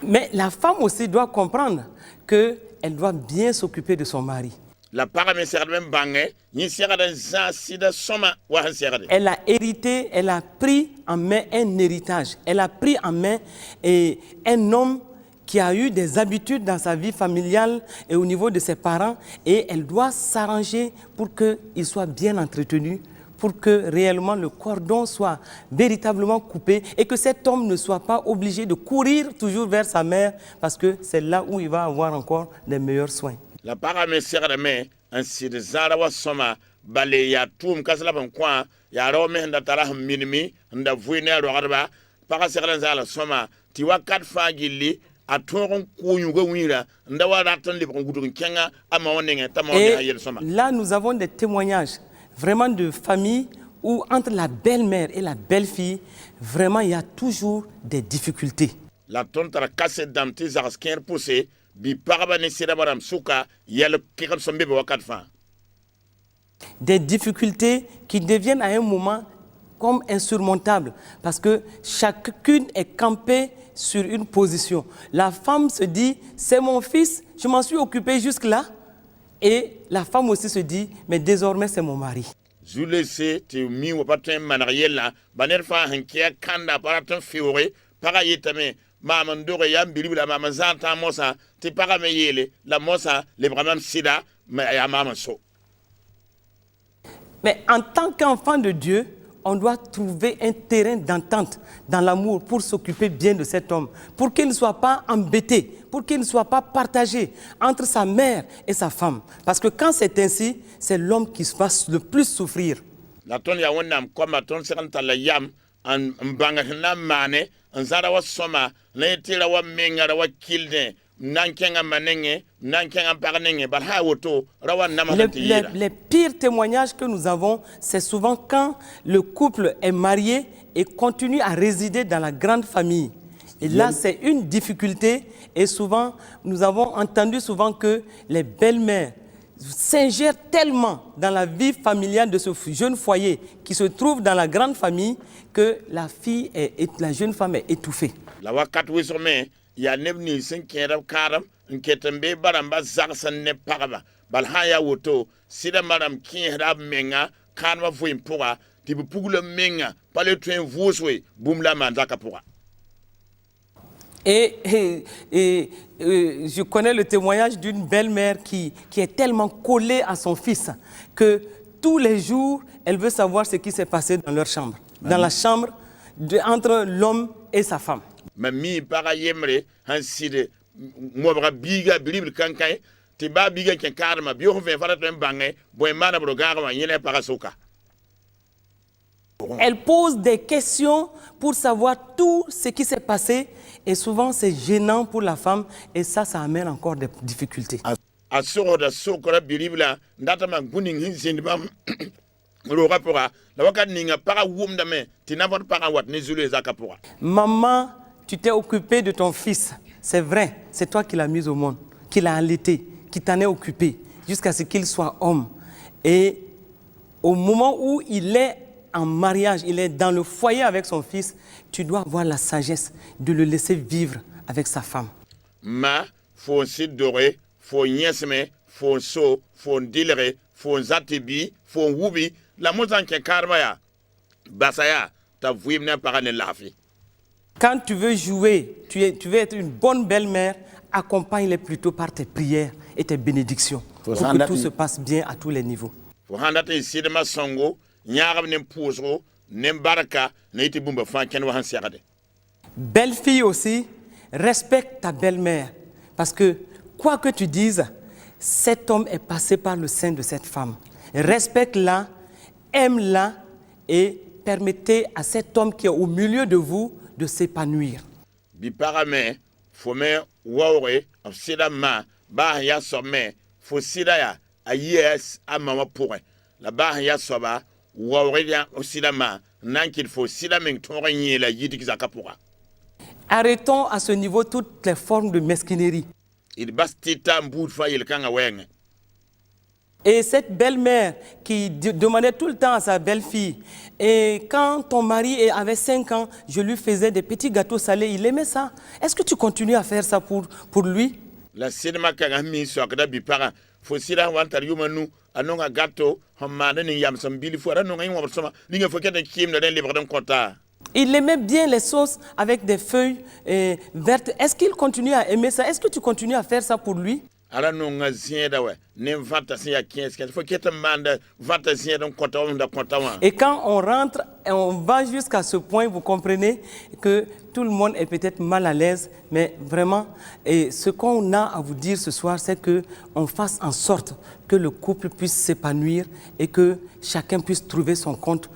Mais la femme aussi doit comprendre qu'elle doit bien s'occuper de son mari. La Elle a hérité, elle a pris en main un héritage. Elle a pris en main un homme qui a eu des habitudes dans sa vie familiale et au niveau de ses parents. Et elle doit s'arranger pour qu'il soit bien entretenu, pour que réellement le cordon soit véritablement coupé et que cet homme ne soit pas obligé de courir toujours vers sa mère parce que c'est là où il va avoir encore des meilleurs soins. La paramètre de me ainsi de zarawa soma bale ya tum kasla ban kwa ya rome nda tara minimi nda vuine rogarba para sekran zala soma ti wakat fagili a toron kunyu go wira nda waratan li ban gudu kenga ama wonenga tama wonenga soma. Là nous avons des témoignages vraiment de familles où entre la belle-mère et la belle-fille vraiment il y a toujours des difficultés. La tontara kasse damti zasker poussé bi paraba ne sira baram suka yel kikam sombe be wakat fa. Des difficultés qui deviennent à un moment comme insurmontables parce que chacune est campée sur une position. La femme se dit, c'est mon fils, je m'en suis occupée jusque-là. Et la femme aussi se dit, mais désormais c'est mon mari. Zule se te mi wapaten manariela baner fa hankia kanda paraton fiore para yetame maman ndore yam bilibla maman zanta mosa te para meyele la mosa le bramam sida ya maman so. Mais en tant qu'enfant de Dieu, on doit trouver un terrain d'entente dans l'amour pour s'occuper bien de cet homme, pour qu'il ne soit pas embêté, pour qu'il ne soit pas partagé entre sa mère et sa femme. Parce que quand c'est ainsi, c'est l'homme qui va le plus souffrir. La ton ya wonam comme ton seranta la yam an mbanga na mane an zara wa soma na tira wa menga wa kilde les pires témoignages que nous avons, c'est souvent quand le couple est marié et continue à résider dans la grande famille. Et là, c'est une difficulté. Et souvent, nous avons entendu souvent que les belles-mères s'ingèrent tellement dans la vie familiale de ce jeune foyer qui se trouve dans la grande famille que la jeune femme est étouffée. La wakat wisome ya neb ni sin kẽedb kãadem n ket n be barãmba zagsn ne pagba bal sã n yaa woto sɩda marãmb kẽesda b menga kãadmã vɩɩm pʋga tɩ b pugla menga pa le tõe n vʋʋs we bũmb la maan zakã pʋga. Et je connais le témoignage d'une belle-mère qui est tellement collée à son fils que tous les jours, elle veut savoir ce qui s'est passé dans leur chambre, dans la chambre entre l'homme et sa femme. Mami para yemre han sɩd mobga biiga bilibl kãnkãe tɩ baa biiga kẽ kaadmã bɩ f vẽ fara tõe n bãnge bõe maana bro gãagẽ wã yẽla pagã soka. Elle pose des questions pour savoir tout ce qui s'est passé et souvent c'est gênant pour la femme et ça amène encore des difficultés. A sogda sokra bilibla ndata man guning hin zĩnd bãmb roogã pʋga la wakat ninga pagã wʋmdame tɩ na võd pagã wat ne zulu zakã pʋga. Maman, tu t'es occupé de ton fils. C'est vrai, c'est toi qui l'as mis au monde, qui l'as allaité, qui t'en est occupé jusqu'à ce qu'il soit homme. Et au moment où il est en mariage, il est dans le foyer avec son fils, tu dois avoir la sagesse de le laisser vivre avec sa femme. Ma, faut sɩd doge, faut yẽsme, faut so, faut dilre, faut zatibi, faut wubi, la mozan kẽ kaadmã yaa basa yaa t'a vɩɩm ne pagã ne laafɩ. Quand tu veux jouer, tu veux être une bonne belle-mère, accompagne-les plutôt par tes prières et tes bénédictions pour que tout se passe bien à tous les niveaux. Fo sãn dat n sɩdmã sõngo yãagb ne pʋʋsgo ne barka ne yɩ tɩ bũmba fãa kẽnd wa sẽn segde. Belle-fille aussi, respecte ta belle-mère parce que quoi que tu dises, cet homme est passé par le sein de cette femme. Respecte-la, aime-la et permettez à cet homme qui est au milieu de vous de s'épanouir. Bi pagã me fo me waooge b sɩda ma baa sẽn yaa soab me fo sɩda yaa a yɩa a mama pʋgẽ la baa sẽn yaa soaba waooge sɩda ma n na n kɩt fo sɩda meng tõog n yẽela yɩdg zakã pʋga. Arrêtons à ce niveau toutes les formes de mesquinerie. D bas tɩ ta n buud fãa yel-kãngã wɛɛngẽ. Et cette belle-mère qui demandait tout le temps à sa belle-fille, et quand ton mari avait 5 ans, je lui faisais des petits gâteaux salés, il aimait ça. Est-ce que tu continues à faire ça pour lui? La sɩdmã kãngã mi soakda bi-pagã fo sɩda sẽn wa n tar yʋma nu a nonga gato sẽn maand ning yam sẽn bil fo ra nonga yẽ wãbd sõma ninga fo ket n kɩɩmda dẽn lebgd n kõta. Il aimait bien les sauces avec des feuilles vertes. Est-ce qu'il continue à aimer ça? Est-ce que tu continues à faire ça pour lui? Ara nonga zẽeda wɛ ne vãta sẽn yaa 15 fo ket n maanda vãta zẽed n kõta wã da kõta wã. Et quand on rentre, et on va jusqu'à ce point, vous comprenez que tout le monde est peut-être mal à l'aise, mais vraiment, et ce qu'on a à vous dire ce soir, c'est qu'on fasse en sorte que le couple puisse s'épanouir et que chacun puisse trouver son compte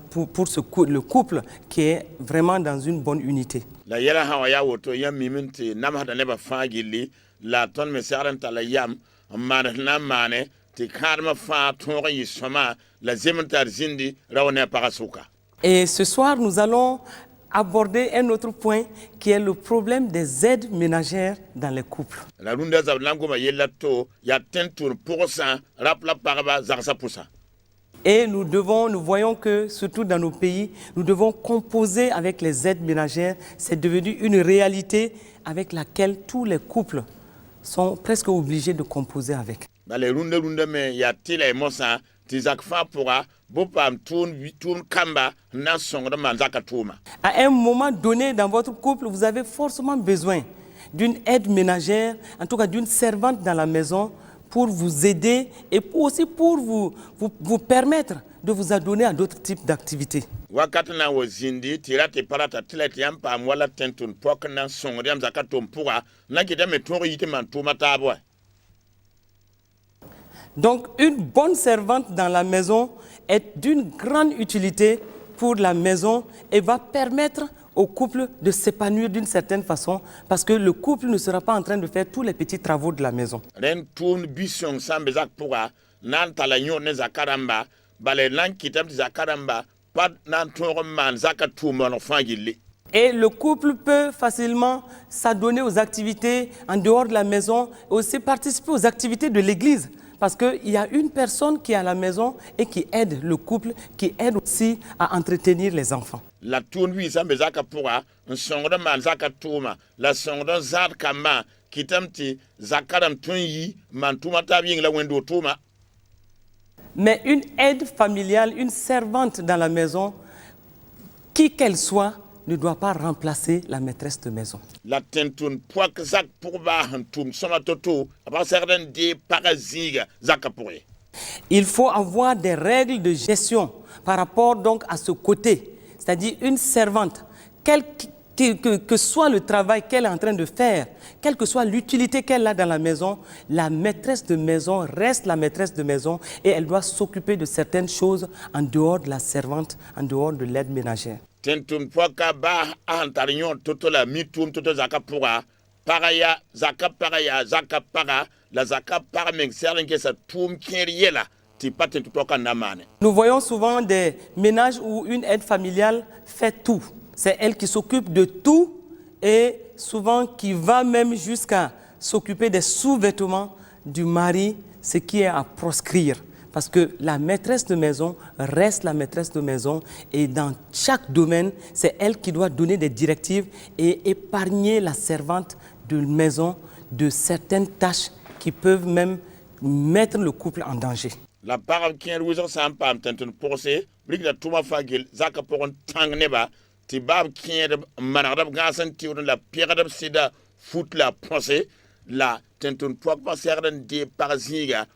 pour le couple qui est vraiment dans une bonne unité. La yɛla sã wa yaa woto yãmb mim tɩ namsda nebã fãa gilli la tõnd me segd n tala yam n maan tɩ na n maane tɩ kãadmã fãa tõog n yɩ sõma la zem n tar zĩndi ra wa ne a pagã sʋka. Et ce soir, nous allons aborder un autre point qui est le problème des aides ménagères dans les couples. La rũndã zab na n goma yella to yaa tẽn tʋʋr pʋgsã rap la pagba zagsã pʋsa. Et nous voyons que, surtout dans nos pays, nous devons composer avec les aides ménagères. C'est devenu une réalité avec laquelle tous les couples sont presque obligés de composer avec. Bale rũndã me yaa tɩ mosã tɩ zak fãa pʋga bõ paam tʋʋm kamba n na n sõngd n maan zakã tʋʋma. À un moment donné dans votre couple, vous avez forcément besoin d'une aide ménagère, en tout cas d'une servante dans la maison, pour vous aider et aussi pour vous permettre de vous adonner à d'autres types d'activités. Wakat na wa zĩndi tɩ ra tɩ pa rata tɩ la tɩ yãmb paam wala tẽn tʋʋm pɔk na n sõngd yãmb zakã tʋʋm pʋga na n kɩtame tõog yɩ tɩ maan tʋʋma taab wa. Donc une bonne servante dans la maison est d'une grande utilité pour la maison et va permettre au couple de s'épanouir d'une certaine façon parce que le couple ne sera pas en train de faire tous les petits travaux de la maison. Ren tʋʋmd bisõng sã n be zak pʋga na n tala yõod ne zakã rãmba bala na n kɩtame tɩ zakã rãmba pa na n tõog n maan zakã tʋʋm wãneg fãa gilli. Et le couple peut facilement s'adonner aux activités en dehors de la maison et aussi participer aux activités de l'église. parce qu'il y a une personne qui est à la maison et qui aide le couple, qui aide aussi à entretenir les enfants. La tourne wi sambe zaka pura un songda man zaka tuma la songda zat kama kitamti zakaram tunyi man tuma tabing la wendo tuma. Mais une aide familiale, une servante dans la maison, qui qu'elle soit, ne doit pas remplacer la maîtresse de maison. La tentun poak zak pour ba hantum soma toto apa certain de paraziga zaka pouré. Il faut avoir des règles de gestion par rapport donc à ce côté. C'est-à-dire une servante, que soit le travail qu'elle est en train de faire, quelle que soit l'utilité qu'elle a dans la maison, la maîtresse de maison reste la maîtresse de maison et elle doit s'occuper de certaines choses en dehors de la servante, en dehors de l'aide ménagère. Tentum poaka ba antarignon toto la mitum toto zaka pura paraya zaka para la zaka para men certain que ça tum kieriela ti patentu poaka namane. Nous voyons souvent des ménages où une aide familiale fait tout. C'est elle qui s'occupe de tout et souvent qui va même jusqu'à s'occuper des sous-vêtements du mari, ce qui est à proscrire. Parce que la maîtresse de maison reste la maîtresse de maison et dans chaque domaine, c'est elle qui doit donner des directives et épargner la servante de maison de certaines tâches qui peuvent même mettre le couple en danger. La parole qui est rouge sans pas tentun posé, brique la touma fagil zaka pour un tang neba ti bab qui est manadab gasan ti la pierre de sida fout la posé la tentun poak pas certain de paraziga.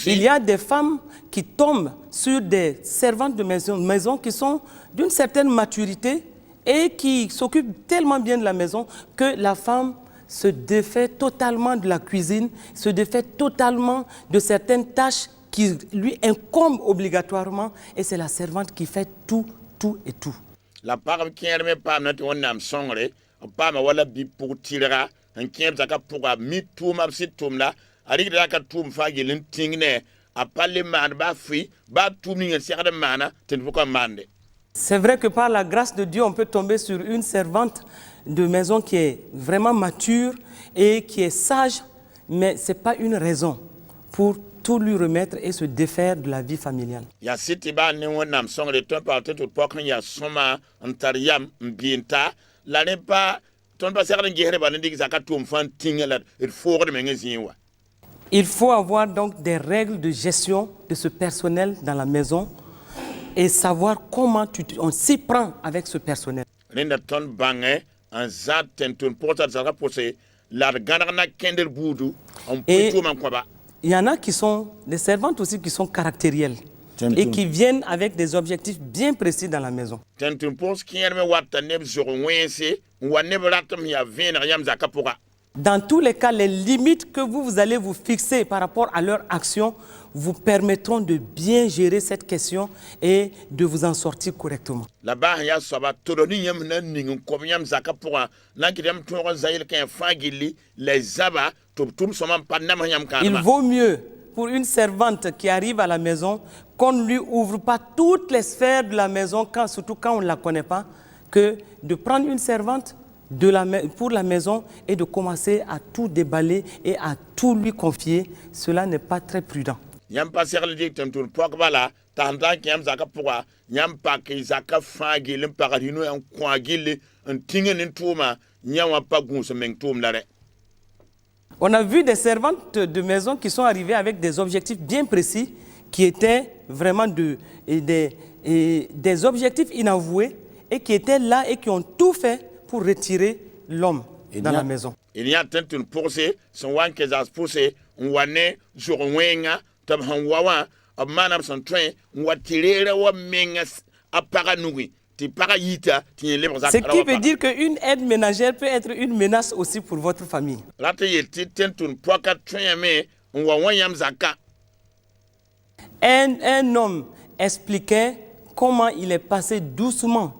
Il y a des femmes qui tombent sur des servantes de maison qui sont d'une certaine maturité et qui s'occupent tellement bien de la maison que la femme se défait totalement de la cuisine, se défait totalement de certaines tâches qui lui incombent obligatoirement et c'est la servante qui fait tout et tout. La parole qui est pas notre nam songre, pas ma wala bi pour tirera, un kien zaka pour a mi tout ma si tout là. C'est vrai que par la grâce de Dieu, on peut tomber sur une servante de maison qui est vraiment mature et qui est sage, mais ce n'est pas une raison pour tout lui remettre et se défaire de la vie familiale. Il faut avoir donc des règles de gestion de ce personnel dans la maison et savoir comment on s'y prend avec ce personnel. Et il y en a qui sont des servantes aussi qui sont caractérielles et qui viennent avec des objectifs bien précis dans la maison. Dans tous les cas, les limites que vous allez vous fixer par rapport à leur action vous permettront de bien gérer cette question et de vous en sortir correctement. Il vaut mieux pour une servante qui arrive à la maison qu'on ne lui ouvre pas toutes les sphères de la maison, surtout quand on ne la connaît pas, que de prendre une servante pour la maison et de commencer à tout déballer et à tout lui confier. Cela n'est pas très prudent. On a vu des servantes de maison qui sont arrivées avec des objectifs bien précis, qui étaient vraiment des objectifs inavoués et qui étaient là et qui ont tout fait pour retirer l'homme dans la maison. Il y a une posée, son wan que ça posé, on wane sur wenga, tab han wawa, a manam son train, on va tirer wa menga à paranui, ti parayita, ti libre. Ce qui veut dire qu'une aide ménagère peut être une menace aussi pour votre famille. Là, tu es tentun poaka train mais on va wanyam zaka. Un homme expliquait comment il est passé doucement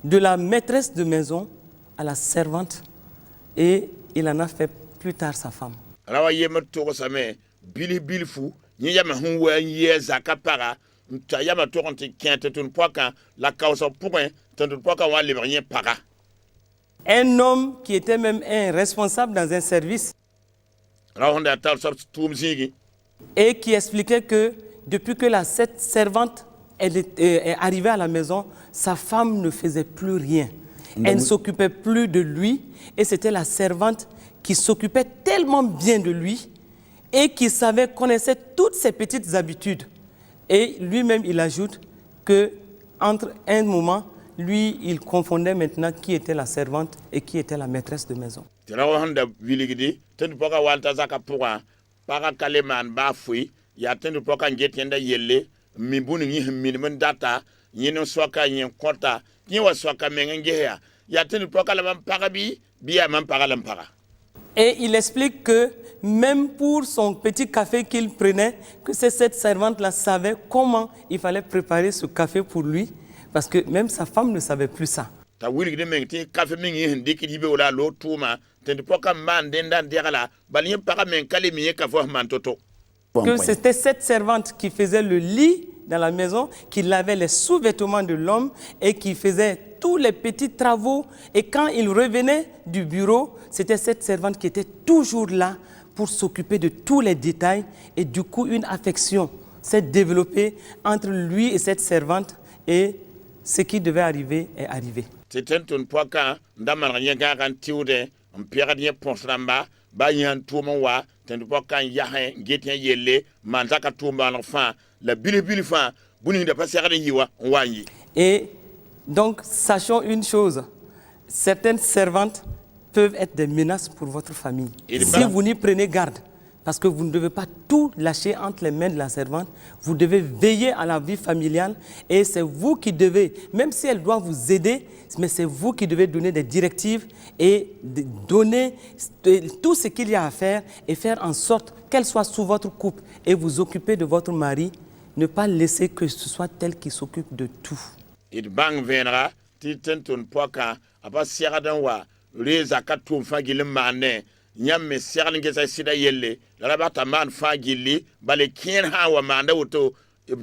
de la maîtresse de maison à la servante et il en a fait plus tard sa femme. Un homme qui était même un responsable dans un service Rawanda tal sort tum zigi. et qui expliquait que depuis que cette servante est arrivée à la maison, sa femme ne faisait plus rien. Elle ne s'occupait plus de lui et c'était la servante qui s'occupait tellement bien de lui et qui connaissait toutes ses petites habitudes. Et lui-même, il ajoute qu'entre un moment, lui, il confondait maintenant qui était la servante et qui était la maîtresse de maison. Rawanda viligidi ten poka walta zaka pourwa para kaleman ba fui ya ten poka ngetienda yelle mi bunu ni min data yeno soka yen kota ni wa soka mengengeya ya ten poka la para bi biya man para la para. Et il explique que même pour son petit café qu'il prenait, que cette servante-là savait comment il fallait préparer ce café pour lui, parce que même sa femme ne savait plus ça. Ta wili de mengti café mengi ndiki dibe wala lo tuma ten poka man denda diala balien para men kale mi ka fo man toto. Que c'était cette servante qui faisait le lit dans la maison, qui lavait les sous-vêtements de l'homme et qui faisait tous les petits travaux. Et quand il revenait du bureau, c'était cette servante qui était toujours là pour s'occuper de tous les détails. Et du coup, une affection s'est développée entre lui et cette servante et ce qui devait arriver est arrivé. C'était un poka ndaman rien garantiude on pierre ponsramba ba yan tuma wa ten poka yahe getien yelle manzaka tuma l'enfant la bilibili fa buni de passer de yiwa wanyi. Et donc sachons une chose, certaines servantes peuvent être des menaces pour votre famille. Si vous n'y prenez garde, parce que vous ne devez pas tout lâcher entre les mains de la servante, vous devez veiller à la vie familiale et c'est vous qui devez, même si elle doit vous aider, mais c'est vous qui devez donner des directives et donner tout ce qu'il y a à faire et faire en sorte qu'elle soit sous votre coupe et vous occuper de votre mari, ne pas laisser que ce soit elle qui s'occupe de tout. Il bang venra, titenton poka, apa sierra wa, les akatum fagil mané. Nyam me serni gesa sida yelle la bata man fa gilli bale kien ha wa manda woto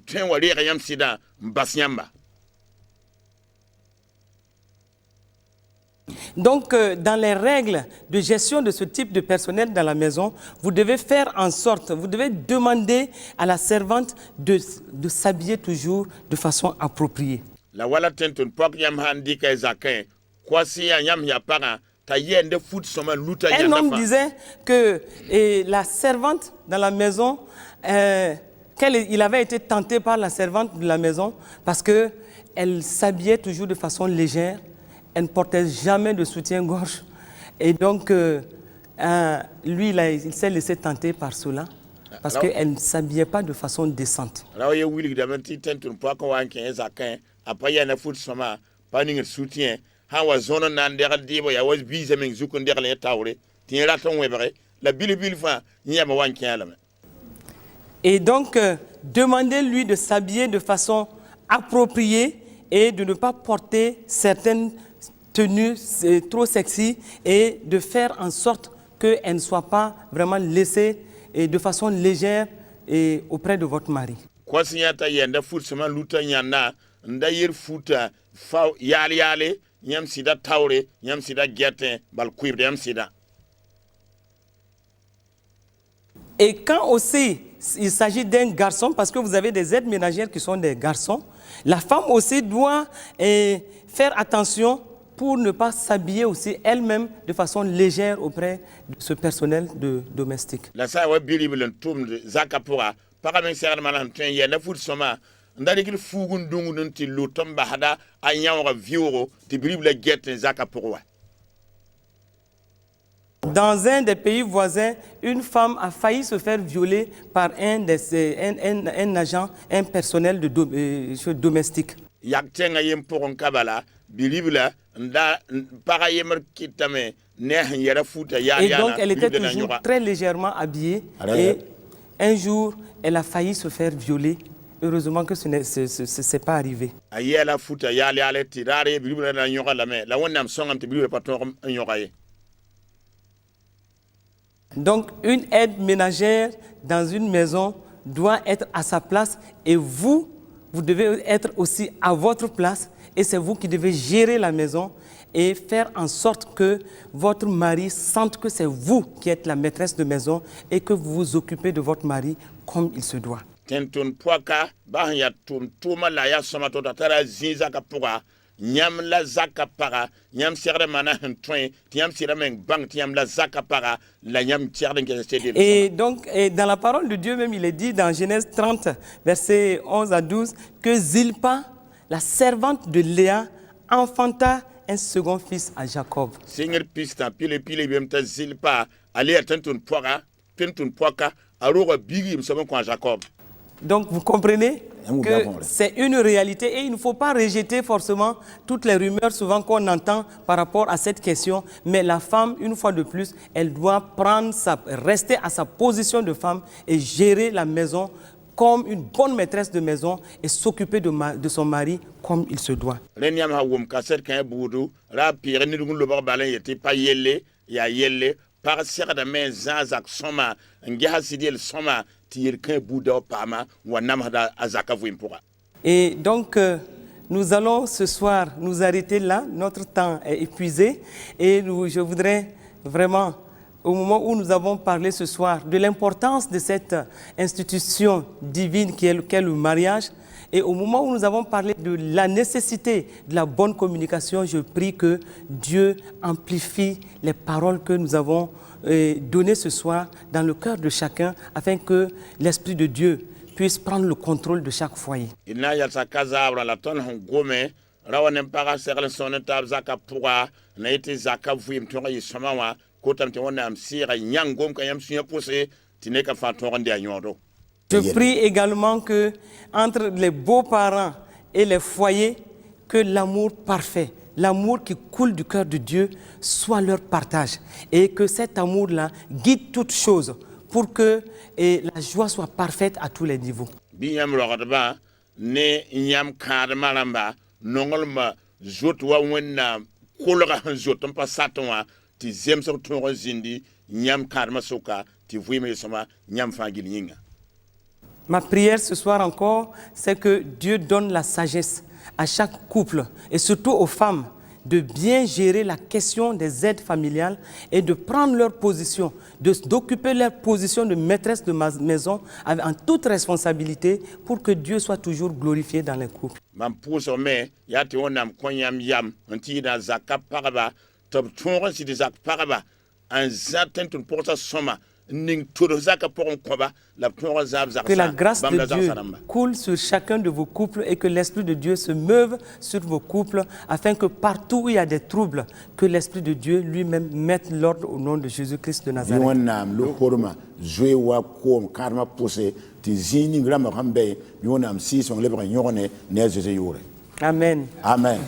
twen wali yam sida mbasnyamba. Donc, dans les règles de gestion de ce type de personnel dans la maison, vous devez faire en sorte, vous devez demander à la servante de s'habiller toujours de façon appropriée. La wala tenton pok yam handi ka zakin kwasi yam ya para. Un homme disait que la servante dans la maison, il avait été tenté par la servante de la maison parce qu'elle s'habillait toujours de façon légère, elle ne portait jamais de soutien-gorge. Et donc, lui, il s'est laissé tenter par cela parce qu'elle ne s'habillait pas de façon décente. Hawa zona nan dera dibo ya was bize men zukun dera le tawre tiera ton webre la bilbil fa nyama wankiala. Et donc demandez-lui de s'habiller de façon appropriée et de ne pas porter certaines tenues trop sexy et de faire en sorte qu'elle ne soit pas vraiment laissée de façon légère et auprès de votre mari. Kwa sinyata yenda foot sema luta nyana ndayir futa fa yali Yam sida taure, yam sida guetin, bal cuivre, yam sida. Et quand aussi il s'agit d'un garçon, parce que vous avez des aides ménagères qui sont des garçons, la femme aussi doit faire attention pour ne pas s'habiller aussi elle-même de façon légère auprès de ce personnel domestique. La sa wa bilible tum zakapura, paramen serman tuen yena fut soma. Dans un des pays voisins, une femme a failli se faire violer par un agent, un personnel domestique. Et donc elle était toujours très légèrement habillée et un jour elle a failli se faire violer. Heureusement que ce n'est pas arrivé. Donc, une aide ménagère dans une maison doit être à sa place et vous devez être aussi à votre place et c'est vous qui devez gérer la maison et faire en sorte que votre mari sente que c'est vous qui êtes la maîtresse de maison et que vous vous occupez de votre mari comme il se doit. Tentun poaka ba ya tuma la ya soma to tara zinza ka poka nyam la zaka para nyam sere mana ntwen tiam sere men bang tiam la zaka para la nyam tiarden ke c'est Et donc dans la parole de Dieu même il est dit dans Genèse 30 versets 11 à 12 que Zilpa, la servante de Léa, enfanta un second fils à Jacob. Seigneur pista pile bemta Zilpa ali tentun poaka aroga bigi msama kwa Jacob. Donc vous comprenez que c'est une réalité et il ne faut pas rejeter forcément toutes les rumeurs souvent qu'on entend par rapport à cette question. Mais la femme, une fois de plus, elle doit rester à sa position de femme et gérer la maison comme une bonne maîtresse de maison et s'occuper de son mari comme il se doit. Renyam ha wum kaset kan budu ra pire ni dum lo ba balen yete pa yelle ya yelle par sera de men zazak soma ngia sidel soma tir kan buda pama wanam hada azaka vuim pourra. Et donc nous allons ce soir nous arrêter là, notre temps est épuisé et je voudrais vraiment au moment où nous avons parlé ce soir de l'importance de cette institution divine qu'est le mariage, et au moment où nous avons parlé de la nécessité de la bonne communication, je prie que Dieu amplifie les paroles que nous avons données ce soir dans le cœur de chacun, afin que l'Esprit de Dieu puisse prendre le contrôle de chaque foyer. Je prie également que entre les beaux-parents et les foyers, que l'amour parfait, l'amour qui coule du cœur de Dieu soit leur partage et que cet amour-là guide toutes choses pour que la joie soit parfaite à tous les niveaux. Ma prière ce soir encore, c'est que Dieu donne la sagesse à chaque couple et surtout aux femmes de bien gérer la question des aides familiales et de prendre leur position, d'occuper leur position de maîtresse de maison en toute responsabilité pour que Dieu soit toujours glorifié dans les couples. Que la grâce de Dieu coule sur chacun de vos couples et que l'Esprit de Dieu se meuve sur vos couples afin que partout où il y a des troubles, que l'Esprit de Dieu lui-même mette l'ordre au nom de Jésus-Christ de Nazareth. Amen. Amen.